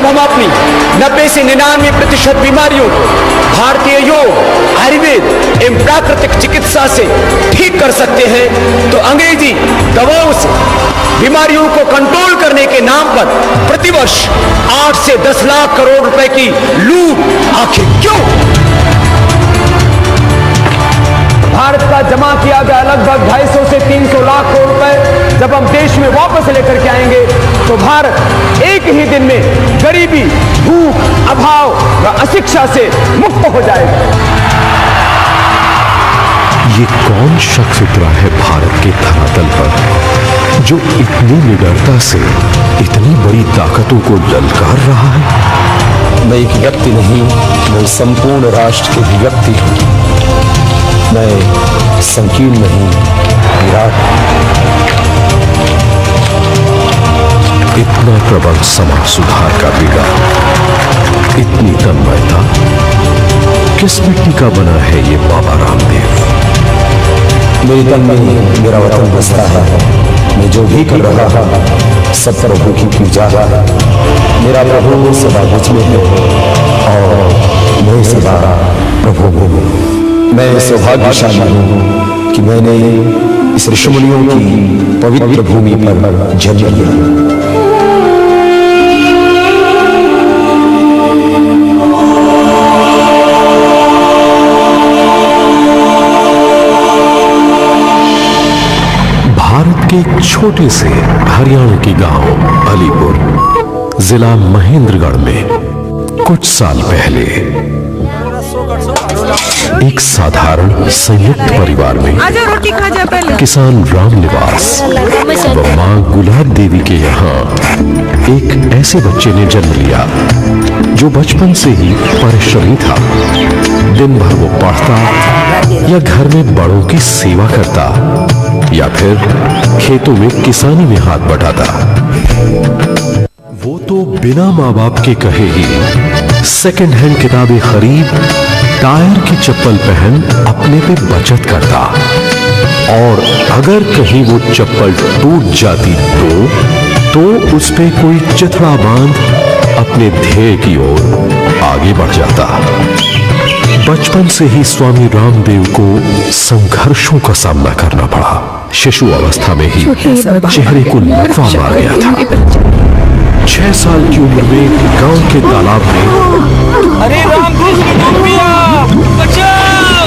हम अपनी 90 से 99% बीमारियों को भारतीय योग, आयुर्वेद एवं प्राकृतिक चिकित्सा से ठीक कर सकते हैं, तो अंग्रेजी दवाओं से बीमारियों को कंट्रोल करने के नाम पर प्रतिवर्ष 8 से 10 लाख करोड़ रुपए की लूट आखिर क्यों? भारत का जमा किया गया लगभग 250 से 300 लाख करोड़ रुपए जब हम देश में वापस लेकर के आएंगे तो भारत एक ही दिन में गरीबी, भूख, अभाव व अशिक्षा से मुक्त हो जाएगा। ये कौन शख्स उतरा है भारत के धरातल पर जो इतनी निडरता से इतनी बड़ी ताकतों को ललकार रहा है? मैं एक व्यक्ति नहीं, मैं संपूर्ण राष्ट्र की अभिव्यक्ति हूं। मैं संकीर्ण नहीं, विराट। इतना प्रबल समाज सुधार का विगार, इतनी तन्मयता, किस मिट्टी का बना है ये बाबा रामदेव? मेरे तन में मेरा वतन बसता है। मैं जो भी कर रहा हूं सब प्रभु की पूजा है। मेरा प्रभु सदा मुझ में है और मैं सदा प्रभु हूं। मैं सौभाग्यशाली हूं कि मैंने इस ऋषिमुनियों की पवित्र भूमि पर जन्म लिया। भारत के एक छोटे से हरियाणा के गांव अलीपुर, जिला महेंद्रगढ़ में कुछ साल पहले एक साधारण संयुक्त परिवार में किसान रामनिवास व मां गुलाब देवी के यहाँ एक ऐसे बच्चे ने जन्म लिया जो बचपन से ही परिश्रमी था। दिन भर वो पढ़ता या घर में बड़ों की सेवा करता या फिर खेतों में किसानी में हाथ बटाता। वो तो बिना माँ बाप के कहे ही सेकंड हैंड किताबें खरीद, टायर की चप्पल पहन अपने पे बचत करता और अगर कहीं वो चप्पल टूट जाती तो उस पे कोई चिथड़ा बांध अपने ध्येय की ओर आगे बढ़ जाता। बचपन से ही स्वामी रामदेव को संघर्षों का सामना करना पड़ा। शिशु अवस्था में ही चेहरे को लकवा मार गया था। 6 साल की उम्र में गांव के तालाब में अरे रामकृष्ण बचाओ!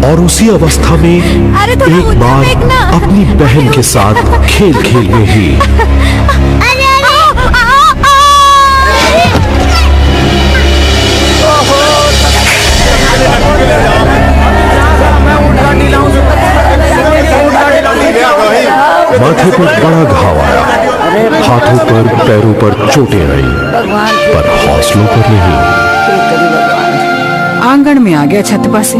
और उसी अवस्था में एक बार अपनी बहन के साथ खेल खेल में ही माथे पर बड़ा घाव आया, हाथों पर पैरों पर चोटें आईं, पर हौसलों पर नहीं। आंगन में आ गया छतपा से,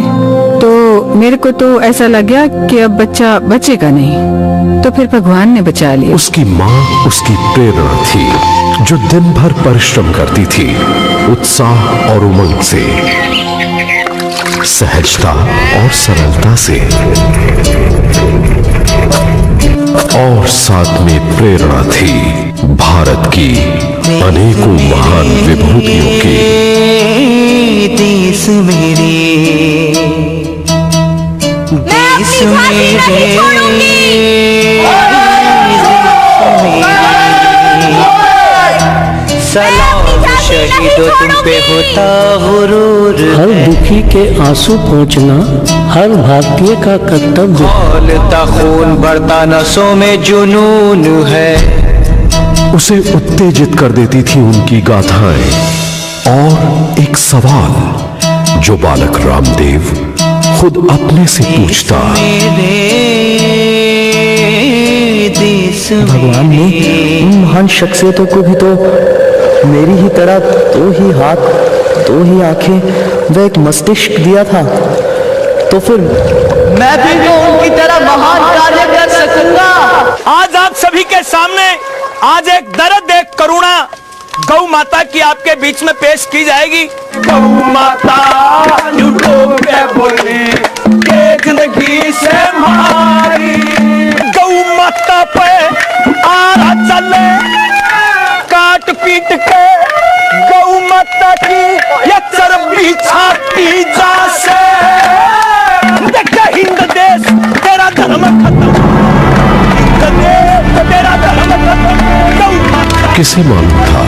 तो मेरे को तो ऐसा लग गया कि अब बच्चा बचेगा नहीं, तो फिर भगवान ने बचा लिया। उसकी माँ उसकी प्रेरणा थी जो दिन भर परिश्रम करती थी, उत्साह और उमंग से, सहजता और सरलता से, और साथ में प्रेरणा थी भारत की अनेकों महान विभूतियों की। देश मेरे, देश मेरे, सलाम शहीदों तुम पे होता गुरूर। हर दुखी के आंसू पहुंचना हर भारतीय का कर्तव्य। खौलता खून बढ़ता नसों में जुनून है। उसे उत्तेजित कर देती थी उनकी गाथाएं और एक सवाल जो बालक रामदेव खुद अपने से पूछता। भगवान ने उन महान शख्सियतों को भी तो मेरी ही तरह 2 ही हाथ, 2 ही आंखें व एक मस्तिष्क दिया था, तो फिर मैं भी तो उनकी तरह महान कार्य कर सकूंगा। आज आप सभी के सामने आज एक दर्द, एक करुणा गौ माता की आपके बीच में पेश की जाएगी। गौ माता झूठों के बोले जिंदगी से हमारी। गौ माता पे आरा चले काट पीट के, गौ माता की ये चर्बी छाती जा से। देख हिंद देश तेरा धर्म खत्म, हिंद देश तेरा धर्म खत्म। गौ माता किसे मालूम था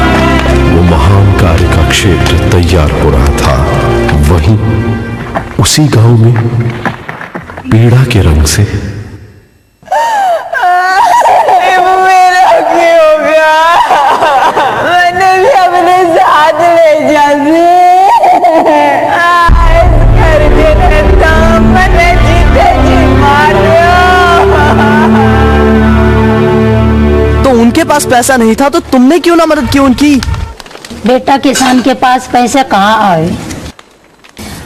वो महान कार्य का क्षेत्र तैयार हो रहा था। वहीं उसी गांव में पीड़ा के रंग से मेरा क्या हो गया? मैंने भी अपने साथ ले जाते घर के दाम मैंने जीते जी मारो। तो उनके पास पैसा नहीं था तो तुमने क्यों ना मदद की उनकी? बेटा किसान के पास पैसे कहाँ आए?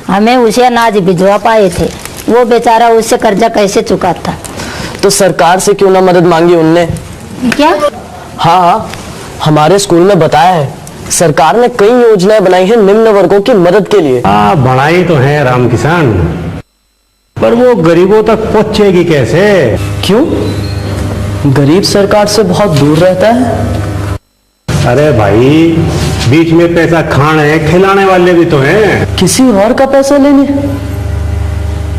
हमें उसे अनाज भिजवा पाए थे, वो बेचारा उससे कर्जा कैसे चुकाता? तो सरकार से क्यों ना मदद मांगी उनने? क्या? हाँ, हमारे स्कूल में बताया है सरकार ने कई योजनाएं बनाई हैं निम्न वर्गों की मदद के लिए। बनाई तो है राम किसान, पर वो गरीबों तक पहुंचेगी कैसे? क्यों? गरीब सरकार से बहुत दूर रहता है। अरे भाई, बीच में पैसा खाने खिलाने वाले भी तो हैं। किसी और का पैसा लेने?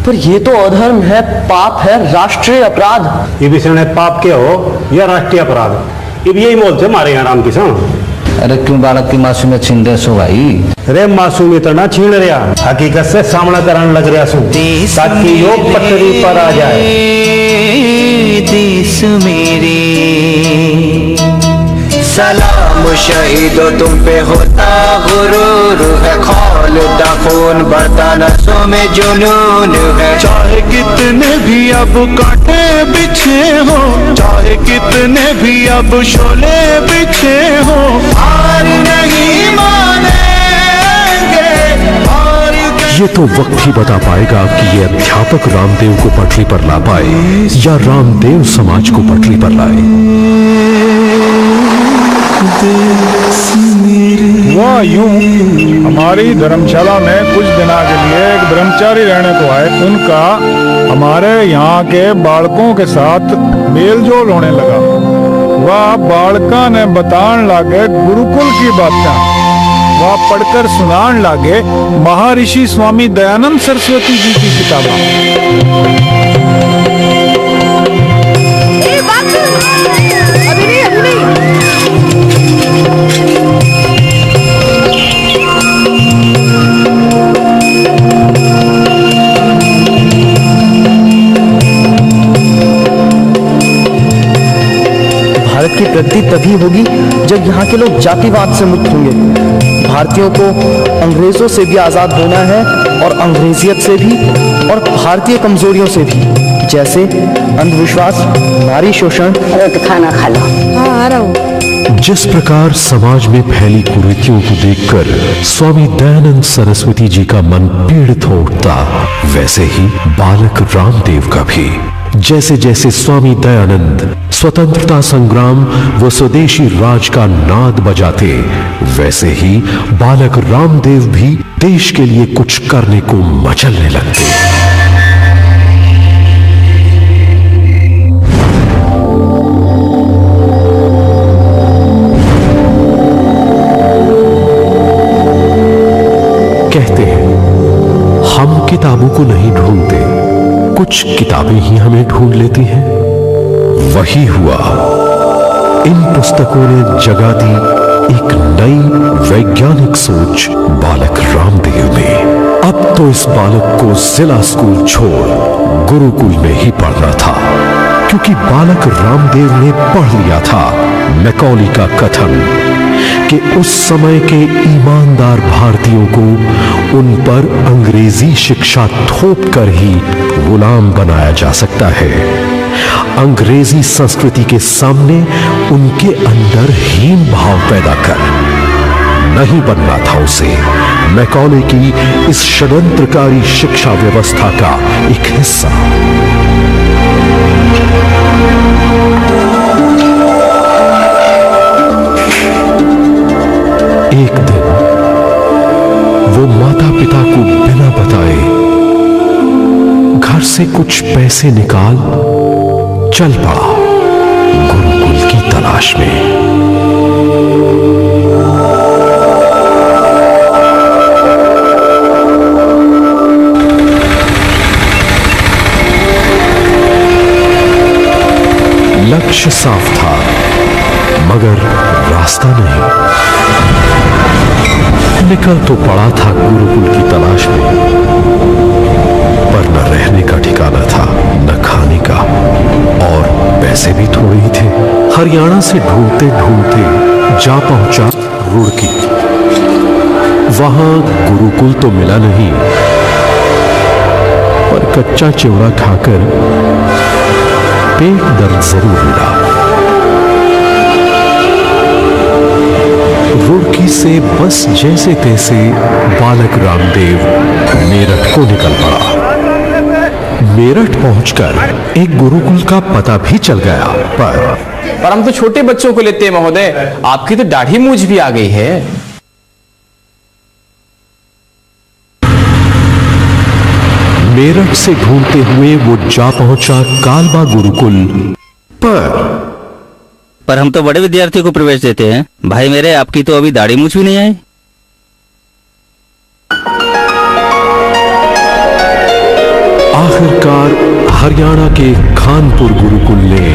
पर ये तो अधर्म है, पाप है, राष्ट्रीय अपराध। ये विषय है पाप क्या हो या राष्ट्रीय अपराध, ये भी यही मोल से हमारे यहाँ राम किसान। अरे क्यों बालक की मासूमियत छीन दे सो भाई? अरे मासूमियत ना छीन रहा, हकीकत से सामना करने लग रहा सू ताकि यो पटरी पर आ जाए। देश मेरे सलाम शहीदो तुम पे होता गुरूर है, खौलता खून बढ़ता नसों में जुनून है। चाहे कितने भी अब कांटे बिछे हो, चाहे कितने भी अब शोले बिछे हो, हार नहीं मानेंगे। ये तो वक्त ही बता पाएगा कि ये अध्यापक रामदेव को पटरी पर ला पाए या रामदेव समाज को पटरी पर लाए। वह यूं हमारी धर्मशाला में कुछ दिनों के लिए एक ब्रह्मचारी रहने को आए। उनका हमारे यहाँ के बालकों के साथ मेलजोल होने लगा। वह बालका ने बतान लागे गुरुकुल की बातें, वह पढ़कर सुनान लागे महर्षि स्वामी दयानंद सरस्वती जी की किताबें। भारत की प्रगति तभी होगी जब यहाँ के लोग जातिवाद से मुक्त होंगे। भारतीयों को अंग्रेजों से भी आजाद होना है, और अंग्रेजियत से भी, और भारतीय कमजोरियों से भी, जैसे अंधविश्वास, नारी शोषण। खाना खा लो। हाँ आ रहा हूँ। जिस प्रकार समाज में फैली कुरीतियों को देखकर स्वामी दयानंद सरस्वती जी का मन पीड़ित हो उठता, वैसे ही बालक रामदेव का भी। जैसे जैसे स्वामी दयानंद स्वतंत्रता संग्राम व स्वदेशी राज का नाद बजाते, वैसे ही बालक रामदेव भी देश के लिए कुछ करने को मचलने लगते। कहते हैं हम किताबों को नहीं ढूंढते, कुछ किताबें ही हमें ढूंढ लेती हैं। वही हुआ। इन पुस्तकों ने जगा दी एक नई वैज्ञानिक सोच बालक रामदेव में। अब तो इस बालक को जिला स्कूल छोड़ गुरुकुल में ही पढ़ना था, क्योंकि बालक रामदेव ने पढ़ लिया था मैकॉली का कथन कि उस समय के ईमानदार भारतीयों को उन पर अंग्रेजी शिक्षा थोप कर ही गुलाम बनाया जा सकता है। अंग्रेजी संस्कृति के सामने उनके अंदर हीन भाव पैदा कर नहीं बनना था उसे मैकॉले की इस षड्यंत्रकारी शिक्षा व्यवस्था का एक हिस्सा। एक दिन वो माता पिता को बिना बताए घर से कुछ पैसे निकाल चल पड़ा गुरुकुल की तलाश में। लक्ष्य साफ था मगर रास्ता नहीं। निकल तो पड़ा था गुरुकुल की तलाश में, पर न रहने का ठिकाना था न खाने का, और पैसे भी थोड़े ही थे। हरियाणा से ढूंढते ढूंढते जा पहुंचा रुड़की। वहां गुरुकुल तो मिला नहीं, पर कच्चा चिवड़ा खाकर पेट दर्द जरूर मिला। रुड़की से बस जैसे तैसे बालक रामदेव मेरठ को निकल पड़ा। मेरठ पहुंचकर एक गुरुकुल का पता भी चल गया, पर हम तो छोटे बच्चों को लेते हैं महोदय, आपकी तो दाढ़ी मूंछ भी आ गई है। मेरठ से ढूंढते हुए वो जा पहुंचा कालबा गुरुकुल, पर हम तो बड़े विद्यार्थियों को प्रवेश देते हैं। भाई मेरे, आपकी तो अभी दाढ़ी मूंछ भी नहीं आई। आखिरकार हरियाणा के खानपुर गुरुकुल ने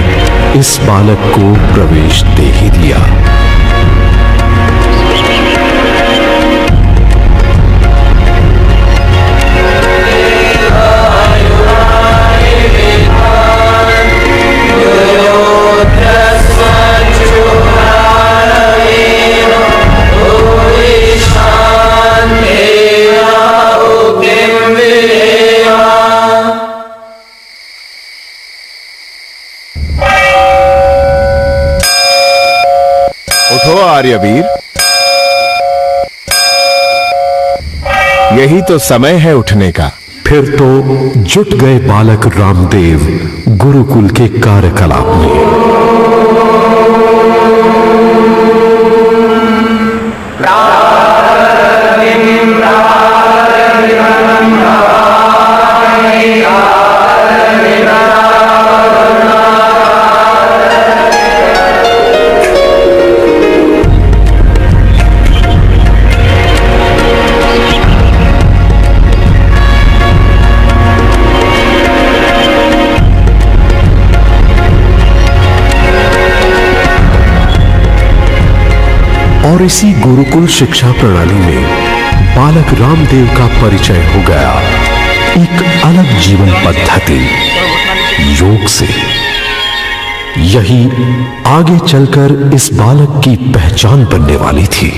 इस बालक को प्रवेश दे ही दिया। उठो आर्यवीर, यही तो समय है उठने का। फिर तो जुट गए बालक रामदेव गुरुकुल के कार्यकलाप में। और इसी गुरुकुल शिक्षा प्रणाली में बालक रामदेव का परिचय हो गया एक अलग जीवन पद्धति, योग से। यही आगे चलकर इस बालक की पहचान बनने वाली थी।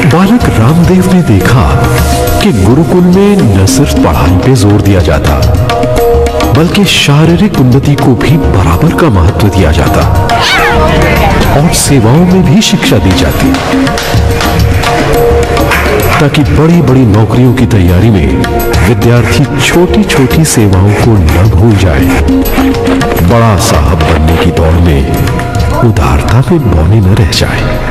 बालक रामदेव ने देखा कि गुरुकुल में न सिर्फ पढ़ाई पे जोर दिया जाता, बल्कि शारीरिक उन्नति को भी बराबर का महत्व दिया जाता और सेवाओं में भी शिक्षा दी जाती, ताकि बड़ी बड़ी नौकरियों की तैयारी में विद्यार्थी छोटी छोटी सेवाओं को न भूल जाए। बड़ा साहब बनने की दौड़ में उदारता में मौनी न रह जाए।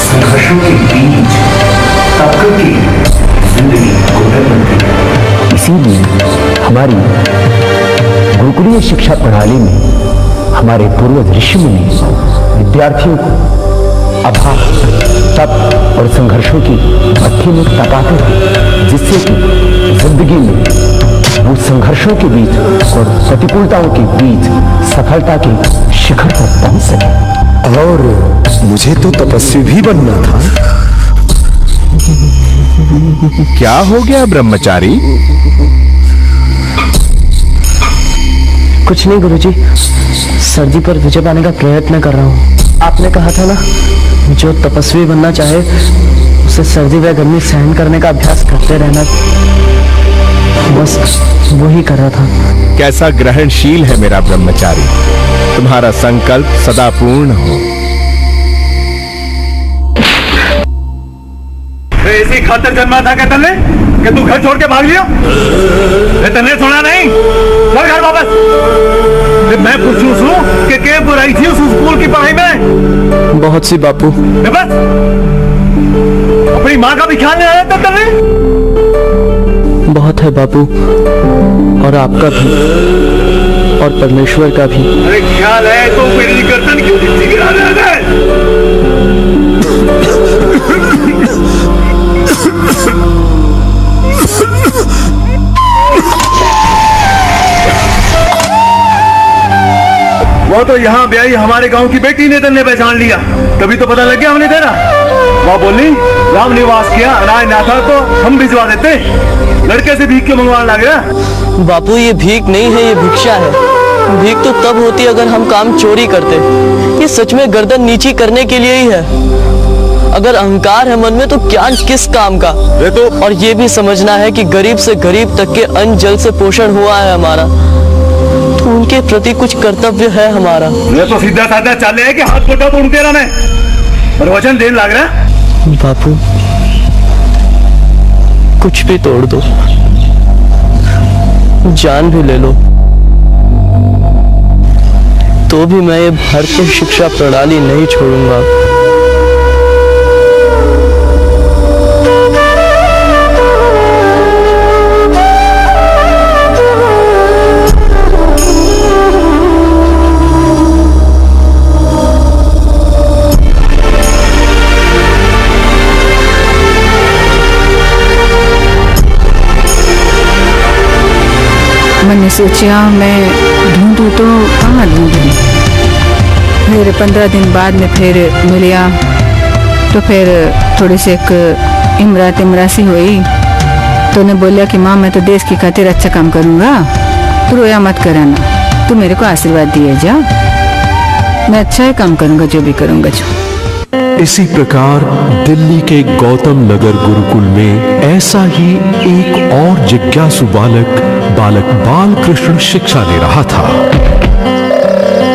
संघर्षों के बीच तबके की जिंदगी गुजर बनती है। इसीलिए हमारी गुरुकुलीय शिक्षा प्रणाली में हमारे पूर्वज ऋषि मुनि विद्यार्थियों को अभाव, तप और संघर्षों की भट्टी में तपाते थे, जिससे कि जिंदगी में वो संघर्षों के बीच और प्रतिकूलताओं के बीच सफलता के शिखर पर पहुंच सके। और मुझे तो तपस्वी भी बनना था। क्या हो गया ब्रह्मचारी? कुछ नहीं गुरुजी, सर्दी पर विजय पाने का प्रयत्न कर रहा हूँ। आपने कहा था ना, जो तपस्वी बनना चाहे उसे सर्दी व गर्मी सहन करने का अभ्यास करते रहना। बस वही कर रहा था। कैसा ग्रहणशील है मेरा ब्रह्मचारी। तुम्हारा संकल्प सदा पूर्ण हो। इसी खातिर जन्मा था क्या तन्ने कि तू घर छोड़ के भाग लिया? तन्ने सुना नहीं? चल घर वापस। मैं पूछूं कि क्या बुराई थी उस स्कूल की पढ़ाई में? बहुत सी बापू। बस अपनी माँ का भी ख्याल नहीं आया था तन्ने? बहुत है बापू, और आपका भी और परमेश्वर का भी। अरे ख्याल है तो मेरी गर्दन क्यों नीचे गिरा रहा है? वो तो यहाँ ब्याही हमारे गांव की बेटी ने तन्ने पहचान लिया, तभी तो पता लग गया हमने तेरा। वह बोली राम निवास किया, अनाज ना था तो हम भिजवा देते। लड़के से भीख क्यों मंगवाने लग गया? बापू ये भीख नहीं है, ये भिक्षा है। भीख तो तब होती अगर हम काम चोरी करते। ये सच में गर्दन नीची करने के लिए ही है। अगर अहंकार है मन में तो ज्ञान किस काम का? तो और ये भी समझना है कि गरीब से गरीब तक के अन्न जल से पोषण हुआ है हमारा, तो उनके प्रति कुछ कर्तव्य है हमारा। ये तो सीधा साधा चाले है कि हाथ पोटा तो उनके रहने पर वचन देने लग रहा है। बापू कुछ भी तोड़ दो, जान भी ले लो, तो भी मैं ये भारतीय शिक्षा प्रणाली नहीं छोड़ूंगा। मैंने सोचा मैं ढूंढूं तो कहाँ ढूंढूं। फिर 15 दिन बाद में फिर मिलिया, तो फिर थोड़ी सी एक इमरा सी हुई, तो उन्हें बोलिया कि माँ मैं तो देश की खातिर अच्छा काम करूँगा, तू रोया मत कराना, तू मेरे को आशीर्वाद दिए जा, मैं अच्छा ही काम करूँगा जो भी करूँगा जो। इसी प्रकार दिल्ली के गौतम नगर गुरुकुल में ऐसा ही एक और जिज्ञासु बालक बाल कृष्ण शिक्षा ले रहा था।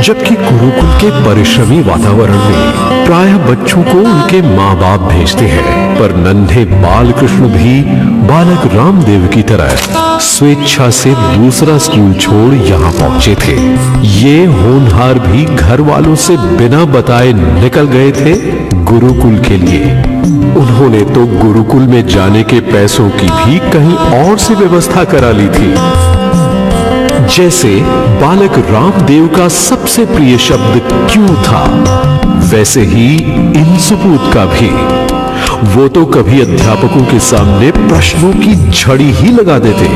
जबकि गुरुकुल के परिश्रमी वातावरण में प्रायः बच्चों को उनके माँ बाप भेजते हैं, पर नन्हे बाल कृष्ण भी बालक रामदेव की तरह स्वेच्छा से दूसरा स्कूल छोड़ यहाँ पहुंचे थे। ये होनहार भी घर वालों से बिना बताए निकल गए थे गुरुकुल के लिए। उन्होंने तो गुरुकुल में जाने के पैसों की भी कहीं और से व्यवस्था करा ली थी। जैसे बालक रामदेव का सबसे प्रिय शब्द क्यों था, वैसे ही इन सुपूत का भी। वो तो कभी अध्यापकों के सामने प्रश्नों की झड़ी ही लगा देते।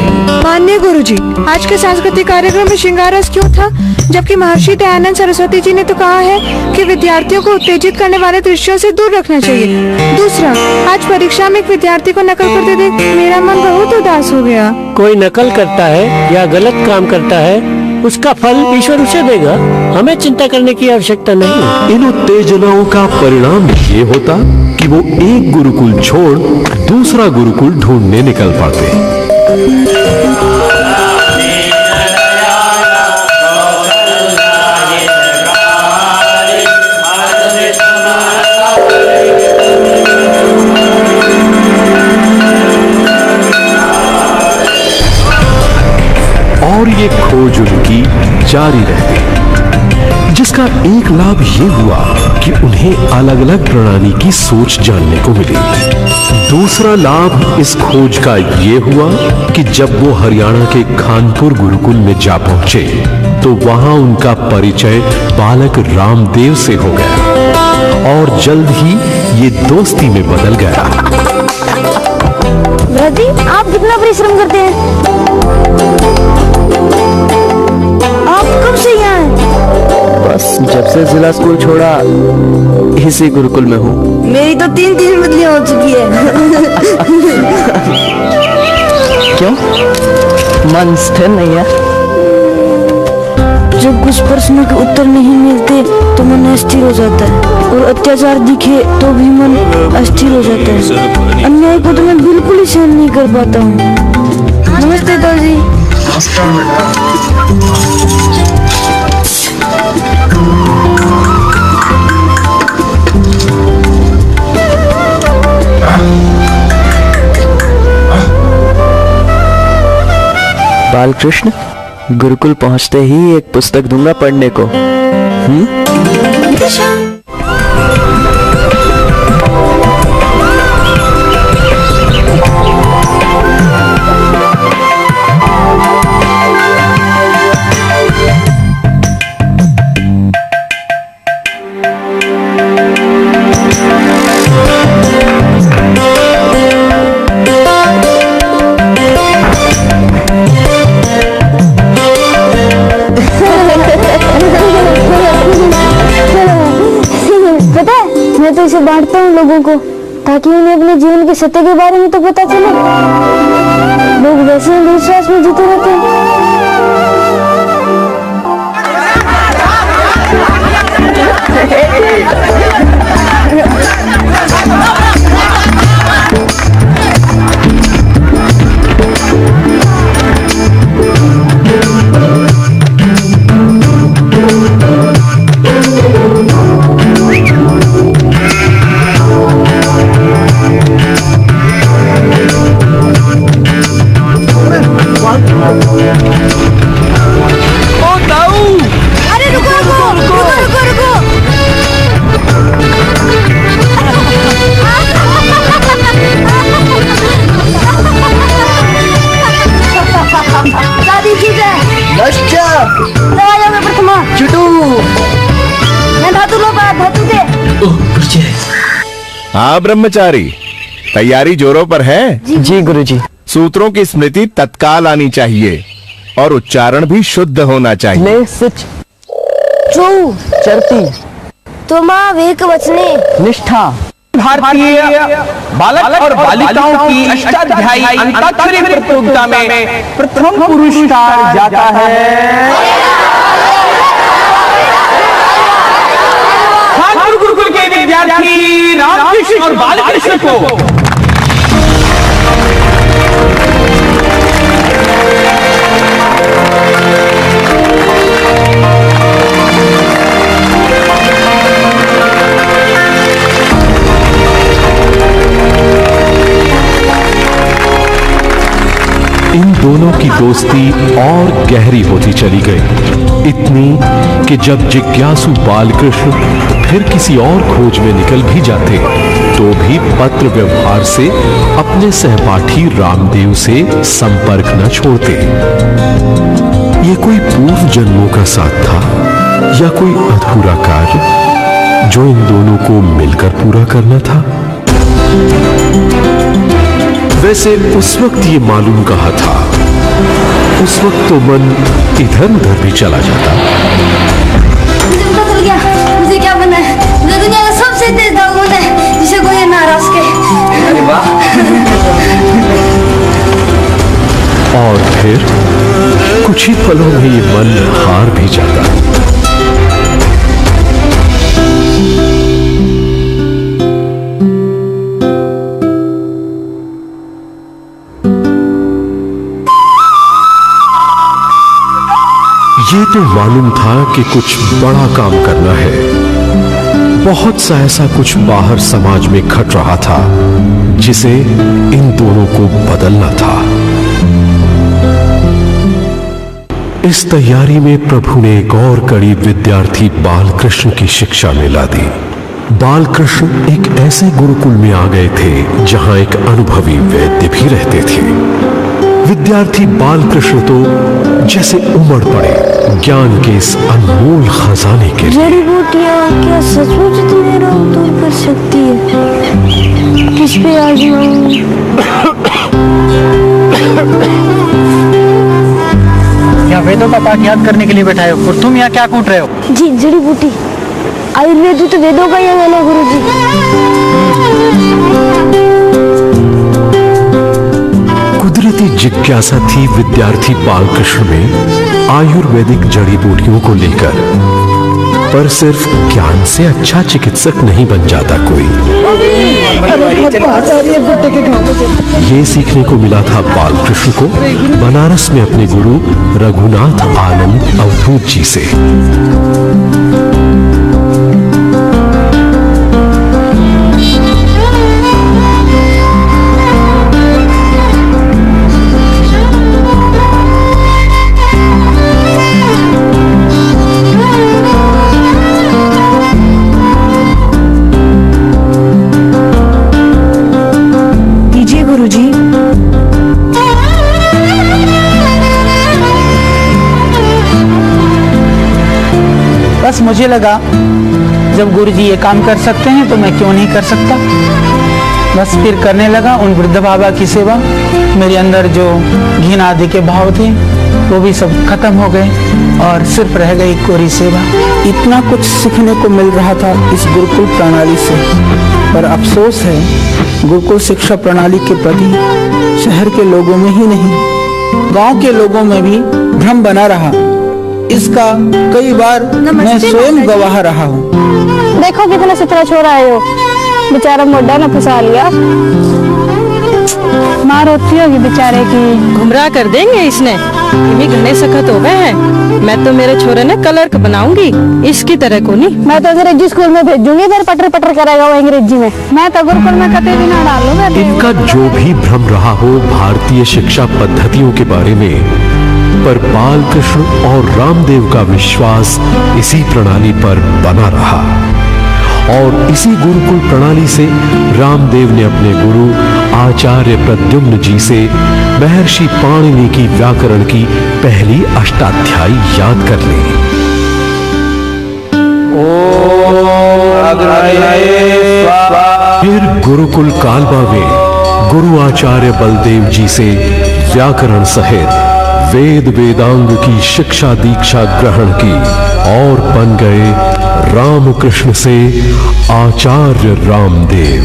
माननीय गुरुजी, आज के सांस्कृतिक कार्यक्रम में श्रृंगार रस क्यों था, जबकि महर्षि दयानंद सरस्वती जी ने तो कहा है कि विद्यार्थियों को उत्तेजित करने वाले दृश्यों से दूर रखना चाहिए। दूसरा, आज परीक्षा में एक विद्यार्थी को नकल करते देख मेरा मन बहुत उदास हो गया। कोई नकल करता है या गलत काम करता है, उसका फल ईश्वर उसे देगा, हमें चिंता करने की आवश्यकता नहीं। इन उत्तेजनाओं का परिणाम ये होता कि वो एक गुरुकुल छोड़ दूसरा गुरुकुल ढूंढने निकल पड़ते। और ये खोज उनकी जारी रहती, जिसका एक लाभ ये हुआ कि उन्हें अलग अलग प्रणाली की सोच जानने को मिली। दूसरा लाभ इस खोज का ये हुआ कि जब वो हरियाणा के खानपुर गुरुकुल में जा पहुंचे तो वहां उनका परिचय बालक रामदेव से हो गया और जल्द ही ये दोस्ती में बदल गया। दादी, आप कितना परिश्रम करते हैं? आप कब से यहाँ हैं? बस जब से जिला स्कूल छोड़ा इसी गुरुकुल में हूँ। मेरी तो 3 बदलियां हो चुकी है। क्यों? मन स्थिर नहीं है? जब कुछ प्रश्नों के उत्तर नहीं मिलते तो मन अस्थिर हो जाता है, और अत्याचार दिखे तो भी मन अस्थिर हो जाता है। अन्याय को तो मैं बिल्कुल ही सहन नहीं कर पाता हूँ। नमस्ते दादी। बालकृष्ण, गुरुकुल पहुंचते ही एक पुस्तक दूंगा पढ़ने को। मैं तो इसे बांटता हूँ लोगों को, ताकि उन्हें अपने जीवन के सत्य के बारे में तो पता चले। लोग वैसे ही विश्वास में जीते रहते हैं। हाँ ब्रह्मचारी, तैयारी जोरों पर है? जी गुरुजी। सूत्रों की स्मृति तत्काल आनी चाहिए और उच्चारण भी शुद्ध होना चाहिए। ले सिच चौ चरती तो माँ वेक वचने निष्ठा। भारतीय बालक और बालिकाओं की अष्टाध्यायी अंताक्षरी प्रतियोगिता में प्रथम पुरस्कार जाता है खानपुर गुरुकुल के विद्यार्थी रामकृष्ण और बालकृष्ण को। इन दोनों की दोस्ती और गहरी होती चली गई, इतनी कि जब जिज्ञासु बालकृष्ण फिर किसी और खोज में निकल भी जाते तो भी पत्र व्यवहार से अपने सहपाठी रामदेव से संपर्क न छोड़ते। ये कोई पूर्व जन्मों का साथ था या कोई अधूरा कार्य जो इन दोनों को मिलकर पूरा करना था? वैसे उस वक्त ये मालूम कहा था, उस वक्त तो मन इधर उधर भी चला जाता। मुझे पता चल गया मुझे क्या बनना है। मुझे दुनिया का सबसे तेज दौड़ बनना है जिसे कोई ना हरा सके। अरे वाह। और फिर कुछ ही पलों में ये मन हार भी जाता। ये तो मालूम था कि कुछ बड़ा काम करना है। बहुत सा ऐसा कुछ बाहर समाज में घट रहा था जिसे इन दोनों को बदलना था। इस तैयारी में प्रभु ने एक और कड़ी विद्यार्थी बालकृष्ण की शिक्षा में ला दी। बालकृष्ण एक ऐसे गुरुकुल में आ गए थे जहां एक अनुभवी वैद्य भी रहते थे। विद्यार्थी बालकृष्ण तो जैसे उमड़ पड़े ज्ञान के इस अनमोल खजाने के लिए। जड़ी बूटियाँ क्या सचमुच इतने रोग दूर कर सकती है? किस पे आजमाऊं? क्या वेदों का पाठ याद करने के लिए बैठाए हो और तुम यहाँ क्या कूट रहे हो? जी जड़ी बूटी आयुर्वेद तो वेदों का ही अंग है गुरु जी। कुदरती जिज्ञासा थी विद्यार्थी बालकृष्ण में आयुर्वेदिक जड़ी बूटियों को लेकर, पर सिर्फ ज्ञान से अच्छा चिकित्सक नहीं बन जाता कोई। ये सीखने को मिला था बालकृष्ण को बनारस में अपने गुरु रघुनाथ आनंद अवधूत जी से। बस मुझे लगा जब गुरुजी ये काम कर सकते हैं तो मैं क्यों नहीं कर सकता। बस फिर करने लगा उन वृद्ध बाबा की सेवा। मेरे अंदर जो घिन आदि के भाव थे वो भी सब खत्म हो गए और सिर्फ रह गई कोरी सेवा। इतना कुछ सीखने को मिल रहा था इस गुरुकुल प्रणाली से, पर अफसोस है गुरुकुल शिक्षा प्रणाली के प्रति शहर के लोगों में ही नहीं गांव के लोगों में भी भ्रम बना रहा। इसका कई बार मैं स्वयं गवाह रहा हूँ। देखो कितना सुथरा छोरा आए हो, बेचारा मोटा न फंसा लिया। मार होती होगी बेचारे की। गुमराह कर देंगे इसने, ये घने सख्त हो गए हैं। मैं तो मेरे छोरे ने क्लर्क बनाऊंगी, इसकी तरह को नहीं। मैं तो अंग्रेजी स्कूल में भेजूंगी, फिर पटर पटर करेगा वो अंग्रेजी में। मैं तो गुरुकुल में कतई भी ना डालूंगा। इनका जो भी भ्रम रहा हो भारतीय शिक्षा पद्धतियों के बारे में, पर बालकृष्ण और रामदेव का विश्वास इसी प्रणाली पर बना रहा और इसी गुरुकुल प्रणाली से रामदेव ने अपने गुरु आचार्य प्रद्युम्न जी से महर्षि पाणिनि की व्याकरण की पहली अष्टाध्यायी याद कर ली। फिर गुरुकुल कालबा में गुरु आचार्य बलदेव जी से व्याकरण सहित वेद वेदांग की शिक्षा दीक्षा ग्रहण की और बन गए रामकृष्ण से आचार्य रामदेव।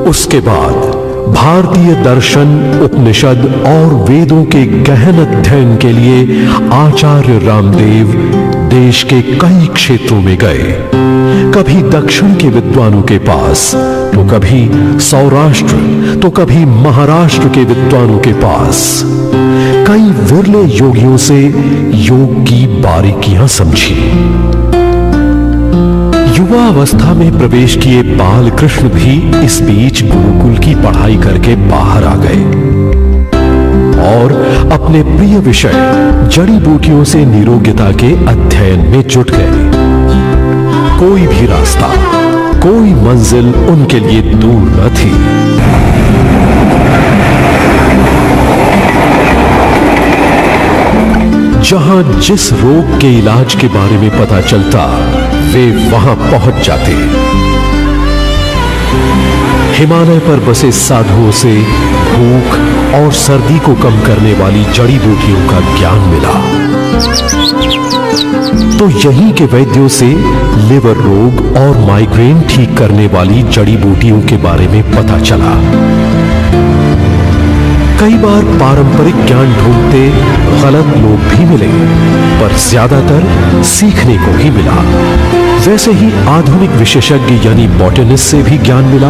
उसके बाद भारतीय दर्शन, उपनिषद और वेदों के गहन अध्ययन के लिए आचार्य रामदेव देश के कई क्षेत्रों में गए। कभी दक्षिण के विद्वानों के पास, तो कभी सौराष्ट्र, तो कभी महाराष्ट्र के विद्वानों के पास। कई विरले योगियों से योग की बारीकियां समझी। युवा अवस्था में प्रवेश किए बालकृष्ण भी इस बीच गुरुकुल की पढ़ाई करके बाहर आ गए और अपने प्रिय विषय जड़ी बूटियों से निरोगिता के अध्ययन में जुट गए। कोई भी रास्ता, कोई मंजिल उनके लिए दूर न थी। जहां जिस रोग के इलाज के बारे में पता चलता वे वहां पहुंच जाते। हिमालय पर बसे साधुओं से भूख और सर्दी को कम करने वाली जड़ी बूटियों का ज्ञान मिला, तो यहीं के वैद्यों से लिवर रोग और माइग्रेन ठीक करने वाली जड़ी बूटियों के बारे में पता चला। कई बार पारंपरिक ज्ञान ढूंढते गलत लोग भी मिले, पर ज्यादातर सीखने को ही मिला। वैसे ही आधुनिक विशेषज्ञ यानी बॉटनिस्ट से भी ज्ञान मिला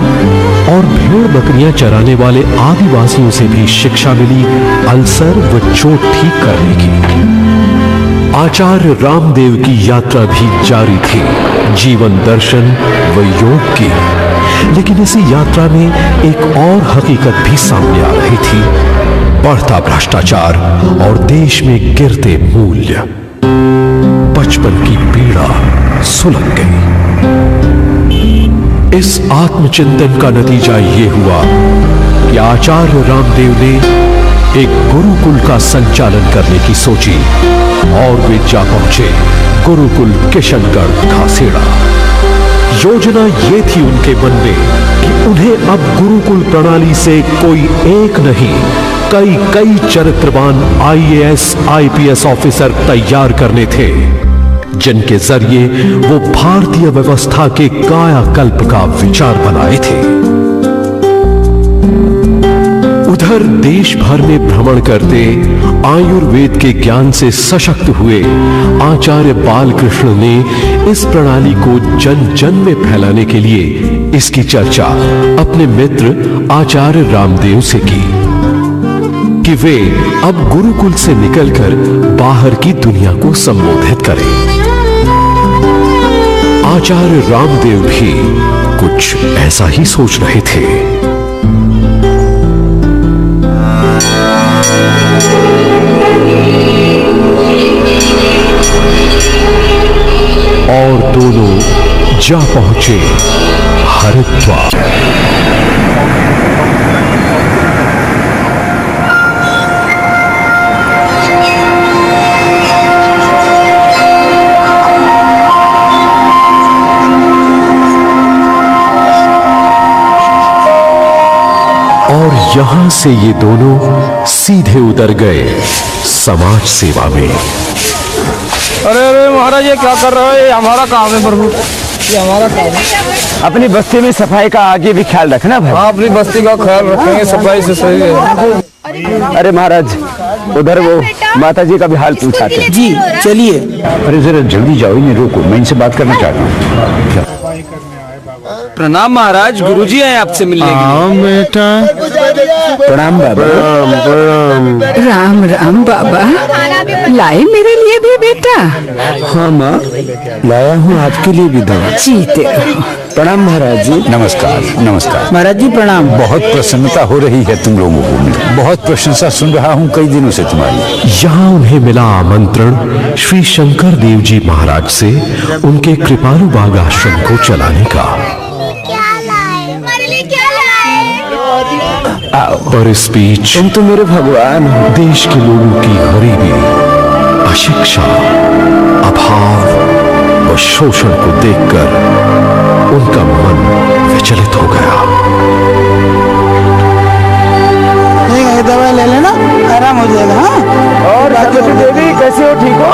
और भेड़ बकरियां चराने वाले आदिवासियों से भी शिक्षा मिली अल्सर व चोट ठीक करने की। आचार्य रामदेव की यात्रा भी जारी थी, जीवन दर्शन व योग की। लेकिन इसी यात्रा में एक और हकीकत भी सामने आ रही थी, बढ़ता भ्रष्टाचार और देश में गिरते मूल्य। बचपन की पीड़ा सुलग गई। इस आत्मचिंतन का नतीजा ये हुआ कि आचार्य रामदेव ने एक गुरुकुल का संचालन करने की सोची और वे जा पहुंचे गुरुकुल किशनगढ़ घासेड़ा। योजना ये थी उनके मन में कि उन्हें अब गुरुकुल प्रणाली से कोई एक नहीं, कई कई चरित्रवान IAS IPS ऑफिसर तैयार करने थे, जिनके जरिए वो भारतीय व्यवस्था के कायाकल्प का विचार बनाए थे। उधर देश भर में भ्रमण करते आयुर्वेद के ज्ञान से सशक्त हुए आचार्य बालकृष्ण ने इस प्रणाली को जन जन में फैलाने के लिए इसकी चर्चा अपने मित्र आचार्य रामदेव से की कि वे अब गुरुकुल से निकलकर बाहर की दुनिया को संबोधित करें। आचार्य रामदेव भी कुछ ऐसा ही सोच रहे थे। और दोनों जा पहुंचे हरिद्वार। और यहां से ये दोनों सीधे उतर गए समाज सेवा में। अरे अरे महाराज, ये क्या कर रहे हैं? हमारा काम है प्रभु, ये हमारा काम है। अपनी बस्ती में सफाई का आगे भी ख्याल रखना भाई। हाँ, अपनी बस्ती का ख्याल रखेंगे, सफाई से सही है। अरे महाराज, उधर वो माता जी का भी हाल पूछाते हैं। जी चलिए। अरे जरा जल्दी जाओ, इन्हें रोको, मैं इनसे बात करना चाहता हूँ। प्रणाम महाराज, गुरुजी आए आपसे मिलने के लिए। बेटा प्रणाम बाबा। राम राम बाबा, लाए मेरे लिए भी बेटा? हाँ माँ, लाया हूँ आपके लिए भी दवा। जीते प्रणाम महाराज जी। नमस्कार नमस्कार महाराज जी प्रणाम। बहुत प्रसन्नता हो रही है तुम लोगों को, बहुत प्रशंसा सुन रहा हूँ कई दिनों से तुम्हारी। यहां उन्हें मिला आमंत्रण श्री शंकर देव जी महाराज से उनके कृपालु बाग आश्रम को चलाने का। पर इस बीच तुम तो मेरे भगवान हो। देश के लोगों की गरीबी, अशिक्षा, अभाव व शोषण को देखकर उनका मन विचलित हो गया। दवा ले लेना, आराम हो जाएगा। हाँ? और राजवती देवी कैसे हो, ठीक हो?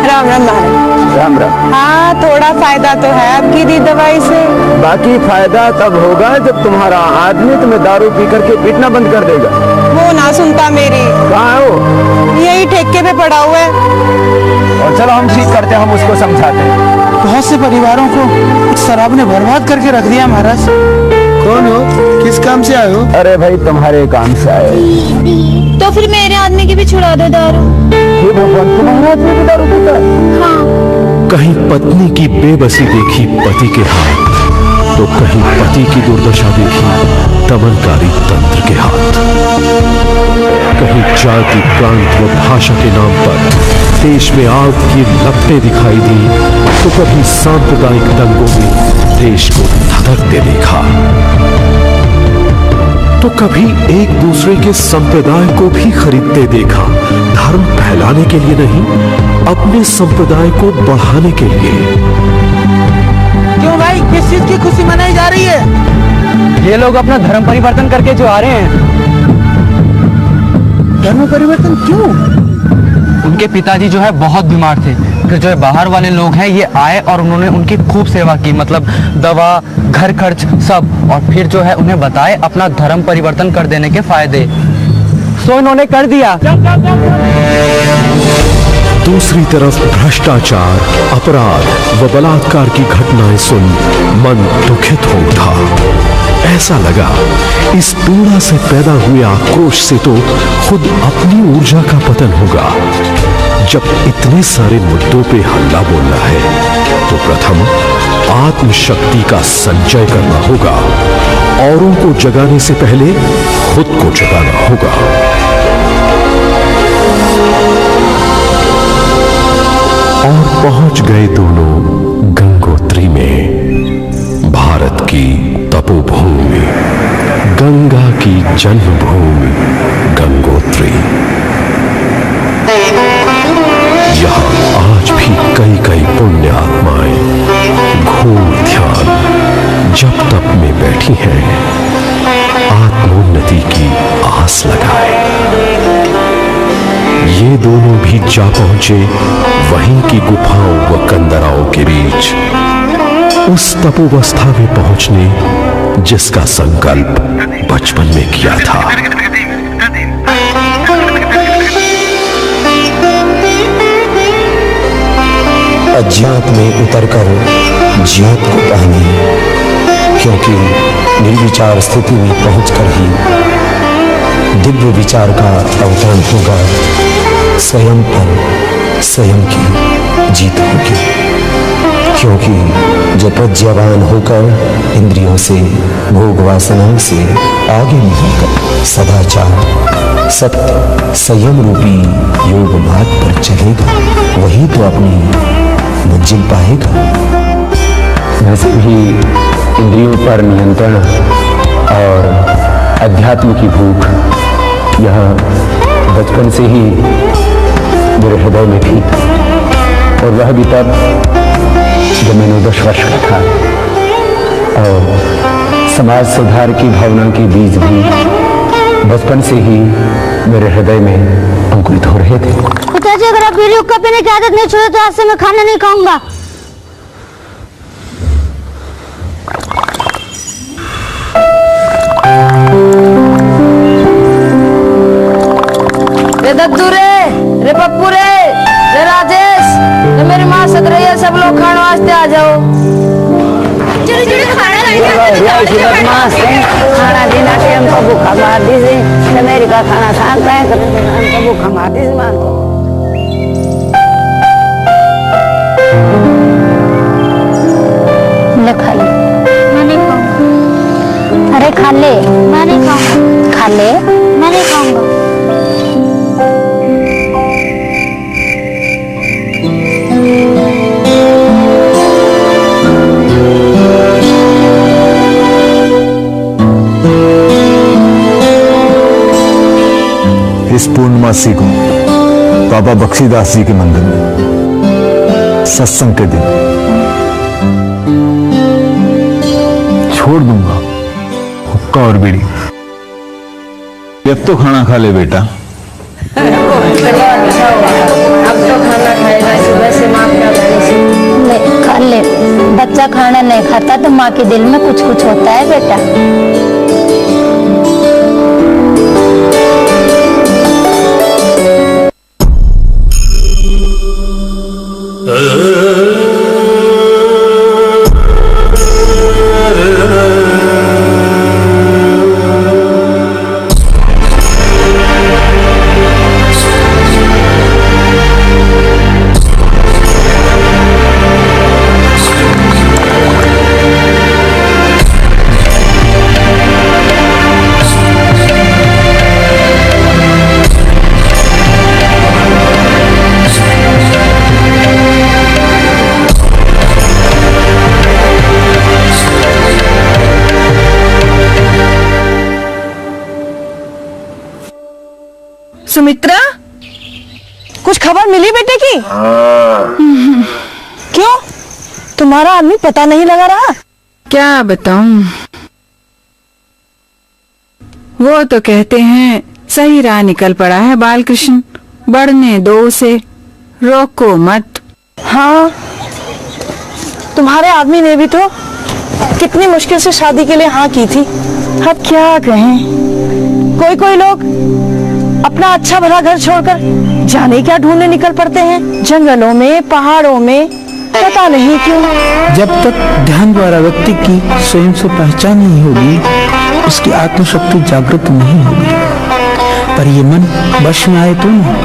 राम राम महाराज। राम राम। हाँ, थोड़ा फायदा तो है आपकी दी दवाई से। बाकी फायदा तब होगा जब तुम्हारा आदमी तुम्हें दारू पी करके पीटना बंद कर देगा। वो ना सुनता मेरी। कहाँ है वो? यही ठेके पे पड़ा हुआ है। और चलो हम ठीक करते हैं, हम उसको समझाते हैं। बहुत से परिवारों को शराब ने बर्बाद करके रख दिया महाराज। कौन हो, किस काम से आए हो? अरे भाई तुम्हारे काम से आए। तो फिर मेरे आदमी की भी छुड़ा दो दारू। हे भगवान, तुम्हारा आदमी भी दारू पीता है? हाँ। कहीं पत्नी की बेबसी देखी पति के हाथ, तो कहीं पति की दुर्दशा देखी दमनकारी तंत्र के हाथ। कहीं जाति, प्रांत व भाषा के नाम पर देश में आग की लपटें दिखाई दी, तो कभी सांप्रदायिक दंगों में देश को धधकते देखा, तो कभी एक दूसरे के संप्रदाय को भी खरीदते देखा, धर्म फैलाने के लिए नहीं, अपने संप्रदाय को बढ़ाने के लिए। क्यों भाई, किस चीज की खुशी मनाई जा रही है? ये लोग अपना धर्म परिवर्तन करके जो आ रहे हैं। धर्म परिवर्तन क्यों? उनके पिताजी जो है बहुत बीमार थे, फिर जो है बाहर वाले लोग हैं ये आए और उन्होंने उनकी खूब सेवा की, मतलब दवा, घर खर्च सब, और फिर जो है उन्हें बताए अपना धर्म परिवर्तन कर देने के फायदे, सो इन्होंने कर दिया। दूसरी तरफ भ्रष्टाचार, अपराध व बलात्कार की घटनाएं सुन मन दुखित हो उठा। ऐसा लगा इस पीड़ा से पैदा हुए आक्रोश से तो खुद अपनी ऊर्जा का पतन होगा। जब इतने सारे मुद्दों पे हल्ला बोलना है तो प्रथम आत्मशक्ति का संचय करना होगा, औरों को जगाने से पहले खुद को जगाना होगा। और पहुंच गए दोनों गंगोत्री में, भारत की तपोभूमि, गंगा की जन्मभूमि गंगोत्री। यहाँ आज भी कई कई पुण्य आत्माएं घोर ध्यान रही हैं आत्मोन्नति की आस लगाए। ये दोनों भी जा पहुंचे वहीं की गुफाओं व कंदराओं के बीच, उस तपोवस्था में पहुंचने जिसका संकल्प बचपन में किया था। अज्ञात में उतरकर ज्योत को पाने, क्योंकि निर्विचार स्थिति में पहुंचकर ही दिव्य विचार का अवतरण होगा। स्वयं पर स्वयं की जीत होगी, क्योंकि जो प्रज्ञावान होकर इंद्रियों से, भोग वासनाओं से आगे निकलकर सदाचार, सत्य, संयम रूपी योग मार्ग पर चलेगा, वही तो अपनी मंजिल पाएगा। वैसे भी इंद्रियों पर नियंत्रण और अध्यात्म की भूख यह बचपन से ही मेरे हृदय में थी, और वह भी तब जब मैंने 10 वर्ष का था, और समाज सुधार की भावना के बीज भी बचपन से ही मेरे हृदय में अंकुरित हो रहे थे। पिताजी, अगर आप बीड़ी हुक्का पीने की आदत नहीं छोड़े तो आज से मैं खाना नहीं खाऊंगा। रे दद्दू रे पप्पू रे राजेश, रे मेरी माँ सद रही है, सब लोग खाने वास्ते आ जाओ। खाना देना के हमको भूखा मार दीजिए, मेरी का खाना शांत है, हमको भूखा मार दीजिए मान को। ले खा ले। मैं नहीं खाऊंगा। अरे खा ले। मैं नहीं खाऊंगा। खा ले। मैं नहीं खाऊंगा। इस पूर्णमासी को बाबा बख्शीदास जी के मंदिर में सत्संग के दिन छोड़ दूंगा हुक्का और बीड़ी। अब तो खाना खा ले बेटा। अब तो खाना खाएगा, सुबह से माँ ले खा ले। बच्चा खाना नहीं खाता तो माँ के दिल में कुछ कुछ होता है बेटा। सुमित्रा, कुछ खबर मिली बेटे की? क्यों, तुम्हारा आदमी पता नहीं लगा रहा? क्या बताऊं, वो तो कहते हैं सही राह निकल पड़ा है बालकृष्ण, बढ़ने दो उसे, रोको मत। हाँ, तुम्हारे आदमी ने भी तो कितनी मुश्किल से शादी के लिए हाँ की थी। अब क्या कहें, कोई कोई लोग अपना अच्छा भला घर छोड़कर जाने क्या ढूंढने निकल पड़ते हैं, जंगलों में, पहाड़ों में, पता नहीं क्यों। जब तक ध्यान द्वारा व्यक्ति की स्वयं से पहचान नहीं होगी, उसकी आत्मशक्ति जागृत नहीं होगी। पर ये मन वश में आए तो ना।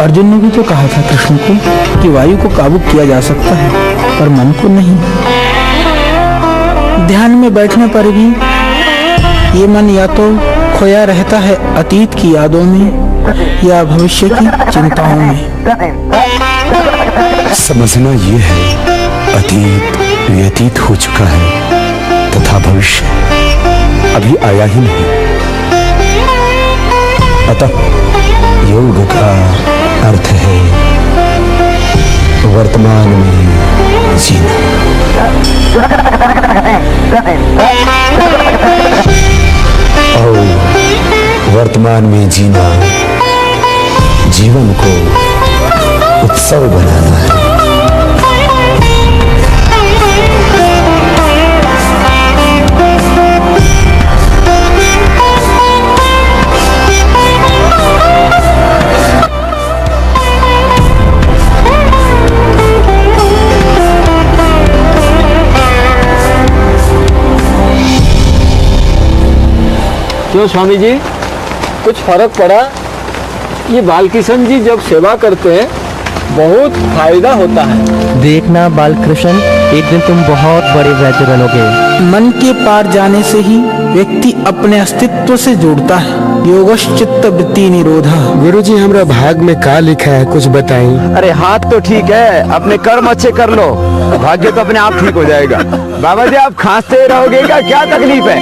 अर्जुन ने भी तो कहा था कृष्ण को कि वायु को काबू किया जा सकता है पर मन को नहीं। ध्यान में बैठने पर भी ये मन या तो खोया रहता है अतीत की यादों में या भविष्य की चिंताओं में। समझना ये है, अतीत व्यतीत हो चुका है तथा भविष्य अभी आया ही नहीं। अतः योग का अर्थ है वर्तमान में जीना। और वर्तमान में जीना, जीवन को उत्सव बनाना है। क्यों स्वामी जी, कुछ फर्क पड़ा? ये बालकिशन जी जब सेवा करते हैं बहुत फायदा होता है। देखना बालकृष्ण, एक दिन तुम बहुत बड़े वैद्य बनोगे। मन के पार जाने से ही व्यक्ति अपने अस्तित्व से जुड़ता है। योगश्चित्त वृत्ति निरोधा। गुरुजी, हमरा भाग में का लिखा है, कुछ बताएं। अरे हाथ तो ठीक है, अपने कर्म अच्छे कर लो, भाग्य तो अपने आप ठीक हो जाएगा। बाबा जी, आप खांसते रहोगे क्या तकलीफ है?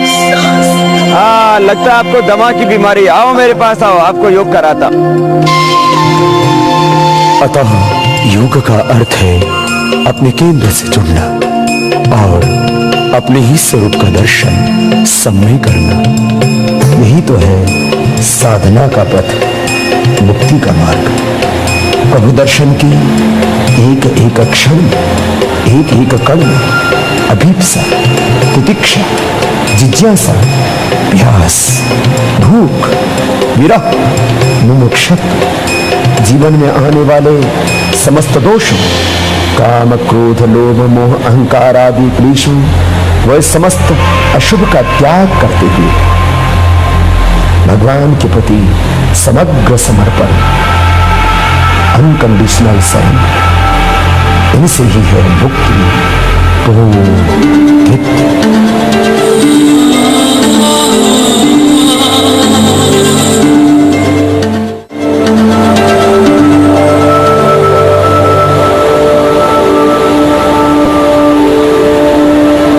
हाँ, लगता है आपको दमा की बीमारी। आओ मेरे पास आओ, आपको योग कराता। अतः योग का अर्थ है अपने केंद्र से जुड़ना और अपने ही स्वरूप का दर्शन समय करना। यही तो है साधना का पथ, मुक्ति का मार्ग। प्रभु दर्शन की एक एक क्षण, एक एक कण, अभीप्सा, तितिक्षा, जिज्ञासा, प्यास, भूख, विरह, मुमुक्षुत्व, जीवन में आने वाले समस्त दोषों, काम, क्रोध, लोभ, मोह, अहंकार आदि क्लेशों, वह समस्त अशुभ का त्याग करते हुए भगवान के प्रति समग्र समर्पण, अनकंडीशनल सरेंडर, इनसे ही है मुक्ति।